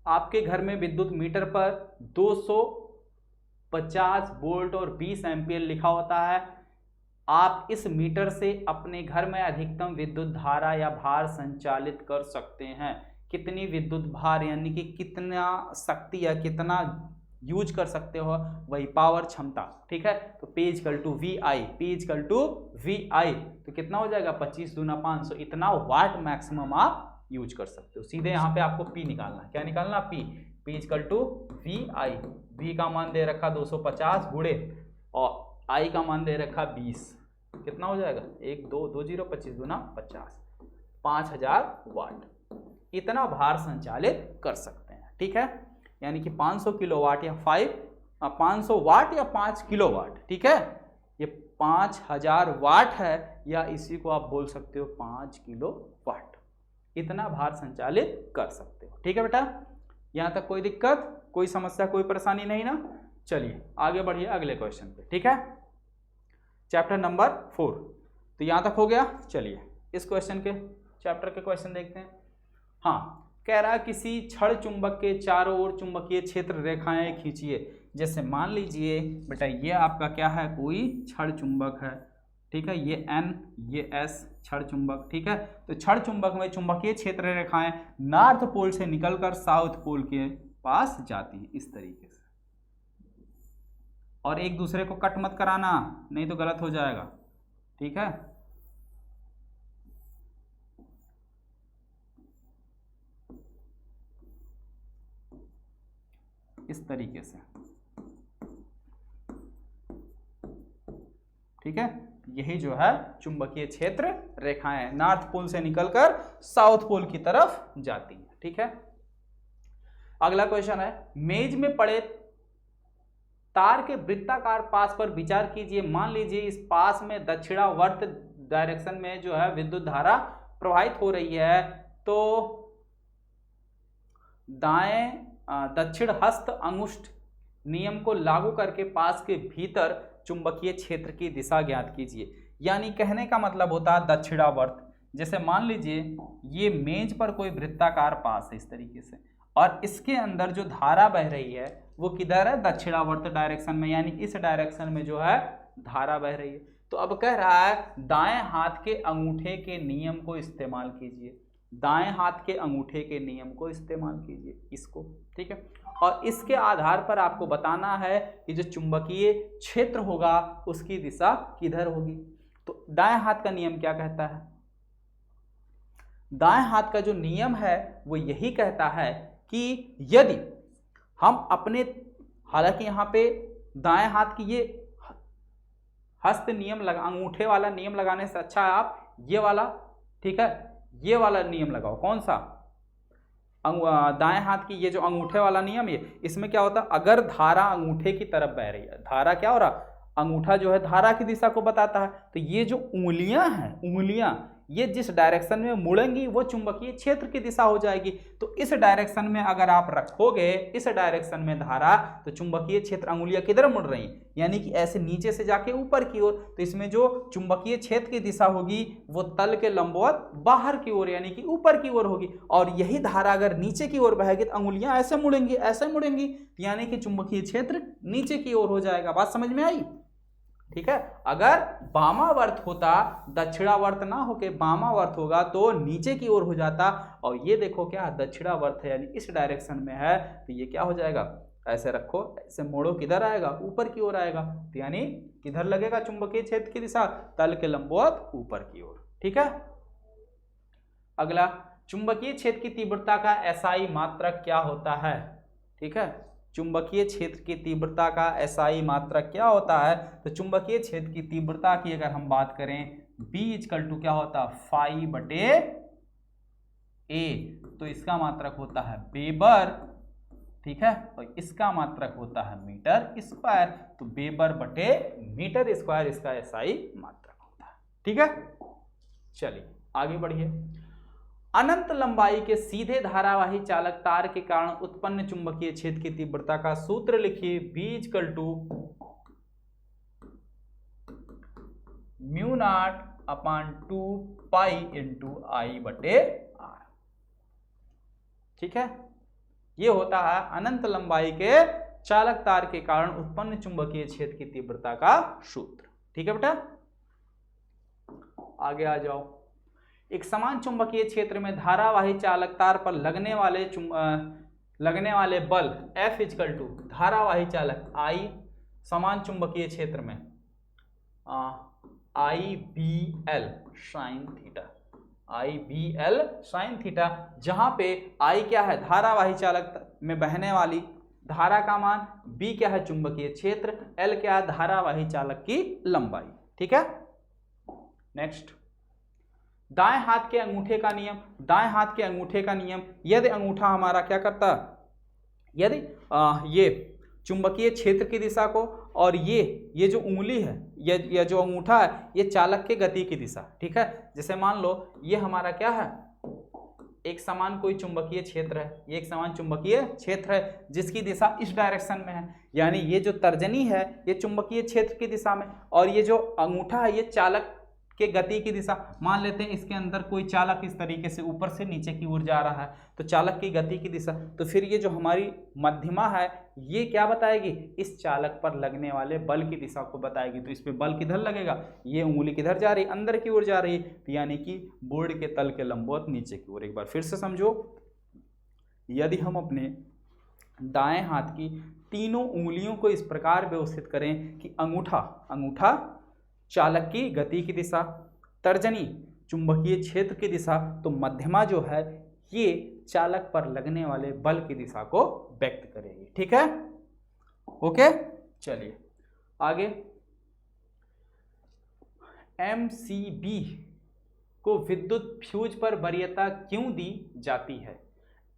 आपके घर में विद्युत मीटर पर 250 वोल्ट और 20 एम्पियर लिखा होता है, आप इस मीटर से अपने घर में अधिकतम विद्युत धारा या भार संचालित कर सकते हैं। कितनी विद्युत भार यानी कि कितना शक्ति या कितना यूज कर सकते हो, वही पावर क्षमता। ठीक है, तो P इक्वल टू वी आई, तो कितना हो जाएगा 25 दूना 500, इतना वाट मैक्सिमम आप यूज कर सकते हो। सीधे यहाँ पे आपको P निकालना, क्या निकालना P P equal to V I, V का मान दे रखा 250 गुणे और I का मान दे रखा 20, कितना हो जाएगा 1 2 2 0 25 गुना 50, 5000 वाट इतना भार संचालित कर सकते हैं। ठीक है, यानी कि 500 किलोवाट या 500 वाट या 5 किलोवाट। ठीक है, ये 5000 वाट है या इसी को आप बोल सकते हो 5 किलो वाट, इतना भार संचालित कर सकते हो। ठीक है बेटा, यहाँ तक कोई दिक्कत, कोई समस्या, कोई परेशानी नहीं ना। चलिए आगे बढ़िए अगले क्वेश्चन पे। ठीक है, चैप्टर नंबर 4 तो यहाँ तक हो गया। चलिए इस क्वेश्चन के चैप्टर के क्वेश्चन देखते हैं। हाँ, कह रहा है किसी छड़ चुंबक के चारों ओर चुंबकीय क्षेत्र रेखाएं खींचिए। जैसे मान लीजिए बेटा ये आपका क्या है, कोई छड़ चुंबक है। ठीक है, ये N ये S छड़ चुंबक। ठीक है, तो छड़ चुंबक में चुंबकीय क्षेत्र रेखाएं नॉर्थ पोल से निकलकर साउथ पोल के पास जाती हैं इस तरीके से, और एक दूसरे को कट मत कराना नहीं तो गलत हो जाएगा। ठीक है, इस तरीके से। ठीक है, यही जो है चुंबकीय क्षेत्र रेखाएं नॉर्थ पोल से निकलकर साउथ पोल की तरफ जाती हैं। ठीक है, अगला क्वेश्चन है, मेज में पड़े तार के वृत्ताकार पास पर विचार कीजिए। मान लीजिए इस पास में दक्षिणावर्त डायरेक्शन में जो है विद्युत धारा प्रवाहित हो रही है, तो दाएं दक्षिण हस्त अंगुष्ठ नियम को लागू करके पास के भीतर चुंबकीय क्षेत्र की दिशा ज्ञात कीजिए। यानी कहने का मतलब होता है दक्षिणावर्त। जैसे मान लीजिए ये मेज पर कोई वृत्ताकार पास है इस तरीके से, और इसके अंदर जो धारा बह रही है वो किधर है, दक्षिणावर्त डायरेक्शन में, यानी इस डायरेक्शन में जो है धारा बह रही है। तो अब कह रहा है दाएं हाथ के अंगूठे के नियम को इस्तेमाल कीजिए, दाएं हाथ के अंगूठे के नियम को इस्तेमाल कीजिए इसको। ठीक है, और इसके आधार पर आपको बताना है कि जो चुंबकीय क्षेत्र होगा उसकी दिशा किधर होगी। तो दाएं हाथ का नियम क्या कहता है, दाएं हाथ का जो नियम है वो यही कहता है कि यदि हम अपने, हालांकि यहाँ पे दाएं हाथ की ये हस्त नियम अंगूठे वाला नियम लगाने से अच्छा है आप ये वाला, ठीक है, ये वाला नियम लगाओ। कौन सा, दाएं हाथ की ये जो अंगूठे वाला नियम, ये इसमें क्या होता है, अगर धारा अंगूठे की तरफ बह रही है, धारा क्या हो रहा, अंगूठा जो है धारा की दिशा को बताता है, तो ये जो उंगलियां हैं, उंगलियां ये जिस डायरेक्शन में मुड़ेंगी वो चुंबकीय क्षेत्र की दिशा हो जाएगी। तो इस डायरेक्शन में अगर आप रखोगे इस डायरेक्शन में धारा, तो चुंबकीय क्षेत्र, अंगुलियां किधर मुड़ रही, यानी कि ऐसे नीचे से जाके ऊपर की ओर। तो इसमें जो चुंबकीय क्षेत्र की दिशा होगी वो तल के लंबवत बाहर की ओर यानी कि ऊपर की ओर होगी। और यही धारा अगर नीचे की ओर बहेगी तो अंगुलियां ऐसे मुड़ेंगी, ऐसे मुड़ेंगी, यानी कि चुंबकीय क्षेत्र नीचे की ओर हो जाएगा। बात समझ में आई। ठीक है, अगर वामावर्त होता, दक्षिणावर्त ना होके वामावर्त होगा तो नीचे की ओर हो जाता, और ये देखो क्या दक्षिणावर्त है यानी इस डायरेक्शन में है, तो ये क्या हो जाएगा, ऐसे रखो, ऐसे मोड़ो, किधर आएगा, ऊपर की ओर आएगा। तो यानी किधर लगेगा चुंबकीय क्षेत्र की दिशा, तल के लंबवत ऊपर की ओर। ठीक है, अगला, चुंबकीय क्षेत्र की तीव्रता का एसआई मात्रक क्या होता है। ठीक है, चुंबकीय क्षेत्र की तीव्रता का एसआई मात्रक क्या होता है, तो चुंबकीय क्षेत्र की तीव्रता की अगर हम बात करें, B इक्वल टू क्या होता है, फाई बटे A, तो इसका मात्रक होता है वेबर। ठीक है, और इसका मात्रक होता है मीटर स्क्वायर, तो वेबर बटे मीटर स्क्वायर इसका एसआई मात्रक होता है। ठीक है, चलिए आगे बढ़िए। अनंत लंबाई के सीधे धारावाही चालक तार के कारण उत्पन्न चुंबकीय क्षेत्र की तीव्रता का सूत्र लिखिए। B equal to mu not upon 2 pi into I बटे आर। ठीक है, ये होता है अनंत लंबाई के चालक तार के कारण उत्पन्न चुंबकीय क्षेत्र की तीव्रता का सूत्र। ठीक है बेटा, आगे आ जाओ। एक समान चुंबकीय क्षेत्र में धारावाही चालक तार पर लगने वाले बल F इक्वल टू धारावाही चालक I समान चुंबकीय क्षेत्र में I B L sine theta, IBL sine theta, जहां पे I क्या है, धारावाही चालक में बहने वाली धारा का मान, B क्या है, चुंबकीय क्षेत्र, L क्या है, धारावाही चालक की लंबाई। ठीक है, नेक्स्ट, दाएं हाथ के अंगूठे का नियम। दाएं हाथ के अंगूठे का नियम, यदि अंगूठा हमारा क्या करता है, यदि ये चुंबकीय क्षेत्र की दिशा को, और ये जो उंगली है, ये जो अंगूठा है, ये चालक के गति की दिशा। ठीक है, जैसे मान लो ये हमारा क्या है, एक समान कोई चुंबकीय क्षेत्र है, ये एक समान चुंबकीय क्षेत्र है जिसकी दिशा इस डायरेक्शन में है, यानी ये जो तर्जनी है ये चुंबकीय क्षेत्र की दिशा में, और ये जो अंगूठा है ये चालक के गति की दिशा। मान लेते हैं इसके अंदर कोई चालक इस तरीके से ऊपर से नीचे की ओर जा रहा है, तो चालक की गति की दिशा, तो फिर ये जो हमारी मध्यमा है ये क्या बताएगी, इस चालक पर लगने वाले बल की दिशा को बताएगी। तो इस पे बल किधर लगेगा, ये उंगली किधर जा रही है, अंदर की ओर जा रही है, तो यानी कि बोर्ड के तल के लंबवत नीचे की ओर। एक बार फिर से समझो, यदि हम अपने दाएं हाथ की तीनों उंगलियों को इस प्रकार व्यवस्थित करें कि अंगूठा चालक की गति की दिशा, तर्जनी चुंबकीय क्षेत्र की दिशा, तो मध्यमा जो है ये चालक पर लगने वाले बल की दिशा को व्यक्त करेगी। ठीक है, ओके, चलिए आगे। MCB को विद्युत फ्यूज पर वरीयता क्यों दी जाती है।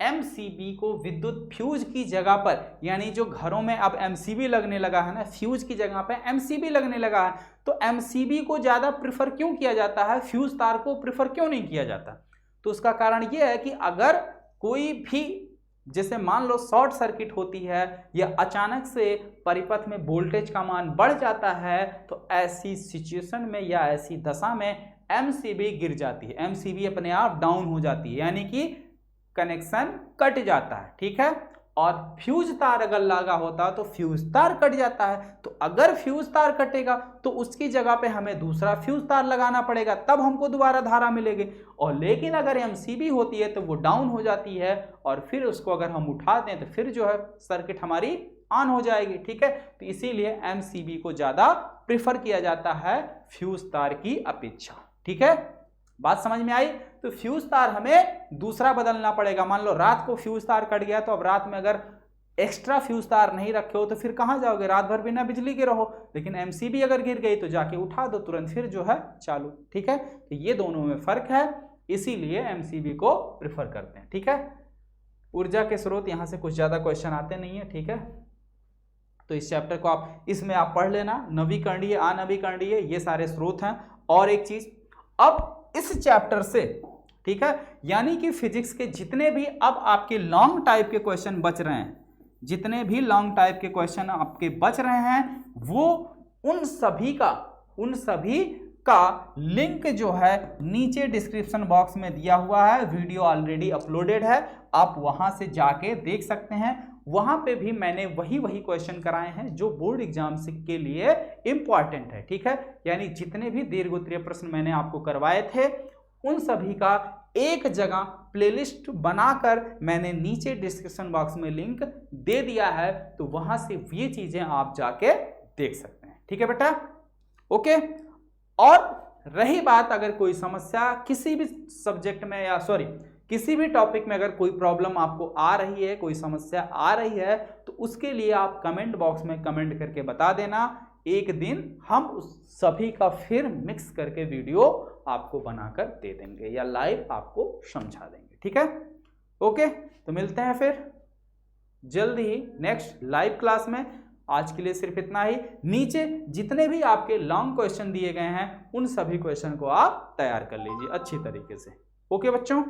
MCB को विद्युत फ्यूज की जगह पर, यानी जो घरों में अब MCB लगने लगा है ना, फ्यूज की जगह पे MCB लगने लगा है, तो MCB को ज़्यादा प्रेफर क्यों किया जाता है, फ्यूज तार को प्रेफर क्यों नहीं किया जाता। तो उसका कारण ये है कि अगर कोई भी, जैसे मान लो शॉर्ट सर्किट होती है या अचानक से परिपथ में वोल्टेज का मान बढ़ जाता है, तो ऐसी सिचुएशन में या ऐसी दशा में MCB गिर जाती है, MCB अपने आप डाउन हो जाती है, यानी कि कनेक्शन कट जाता है। ठीक है, और फ्यूज तार अगर लगा होता तो फ्यूज तार कट जाता है, तो अगर फ्यूज तार कटेगा तो उसकी जगह पे हमें दूसरा फ्यूज तार लगाना पड़ेगा, तब हमको दोबारा धारा मिलेगी। और लेकिन अगर MCB होती है तो वो डाउन हो जाती है, और फिर उसको अगर हम उठा दें तो फिर जो है सर्किट हमारी ऑन हो जाएगी। ठीक है, तो इसीलिए MCB को ज़्यादा प्रेफर किया जाता है फ्यूज तार की अपेक्षा। ठीक है, बात समझ में आई। तो फ्यूज तार हमें दूसरा बदलना पड़ेगा। मान लो रात को फ्यूज तार कट गया, तो अब रात में अगर एक्स्ट्रा फ्यूज तार नहीं रखे हो तो फिर कहाँ जाओगे, रात भर बिना बिजली के रहो। लेकिन MCB अगर गिर गई तो जाके उठा दो तुरंत, फिर जो है चालू। ठीक है, तो ये दोनों में फर्क है, इसीलिए MCB को प्रेफर करते हैं। ठीक है, ऊर्जा के स्रोत यहाँ से कुछ ज्यादा क्वेश्चन आते नहीं है। ठीक है, तो इस चैप्टर को आप, इसमें आप पढ़ लेना, नवीकरणीय, अनवीकरणीय, ये सारे स्रोत हैं। और एक चीज, अब इस चैप्टर से, ठीक है, यानी कि फिजिक्स के जितने भी अब आपके लॉन्ग टाइप के क्वेश्चन बच रहे हैं, जितने भी लॉन्ग टाइप के क्वेश्चन आपके बच रहे हैं, वो उन सभी का लिंक जो है नीचे डिस्क्रिप्शन बॉक्स में दिया हुआ है, वीडियो ऑलरेडी अपलोडेड है, आप वहां से जाके देख सकते हैं। वहां पे भी मैंने वही क्वेश्चन कराए हैं जो बोर्ड एग्जाम के लिए इंपॉर्टेंट है। ठीक है, यानी जितने भी दीर्घोत्तरीय प्रश्न मैंने आपको करवाए थे उन सभी का एक जगह प्लेलिस्ट बनाकर मैंने नीचे डिस्क्रिप्शन बॉक्स में लिंक दे दिया है, तो वहां से ये चीजें आप जाके देख सकते हैं। ठीक है बेटा, ओके। और रही बात, अगर कोई समस्या किसी भी सब्जेक्ट में या किसी भी टॉपिक में अगर कोई प्रॉब्लम आपको आ रही है, कोई समस्या आ रही है, तो उसके लिए आप कमेंट बॉक्स में कमेंट करके बता देना। एक दिन हम उस सभी का फिर मिक्स करके वीडियो आपको बनाकर दे देंगे या लाइव आपको समझा देंगे। ठीक है, ओके। तो मिलते हैं फिर जल्द ही नेक्स्ट लाइव क्लास में। आज के लिए सिर्फ इतना ही। नीचे जितने भी आपके लॉन्ग क्वेश्चन दिए गए हैं उन सभी क्वेश्चन को आप तैयार कर लीजिए अच्छी तरीके से। ओके बच्चों।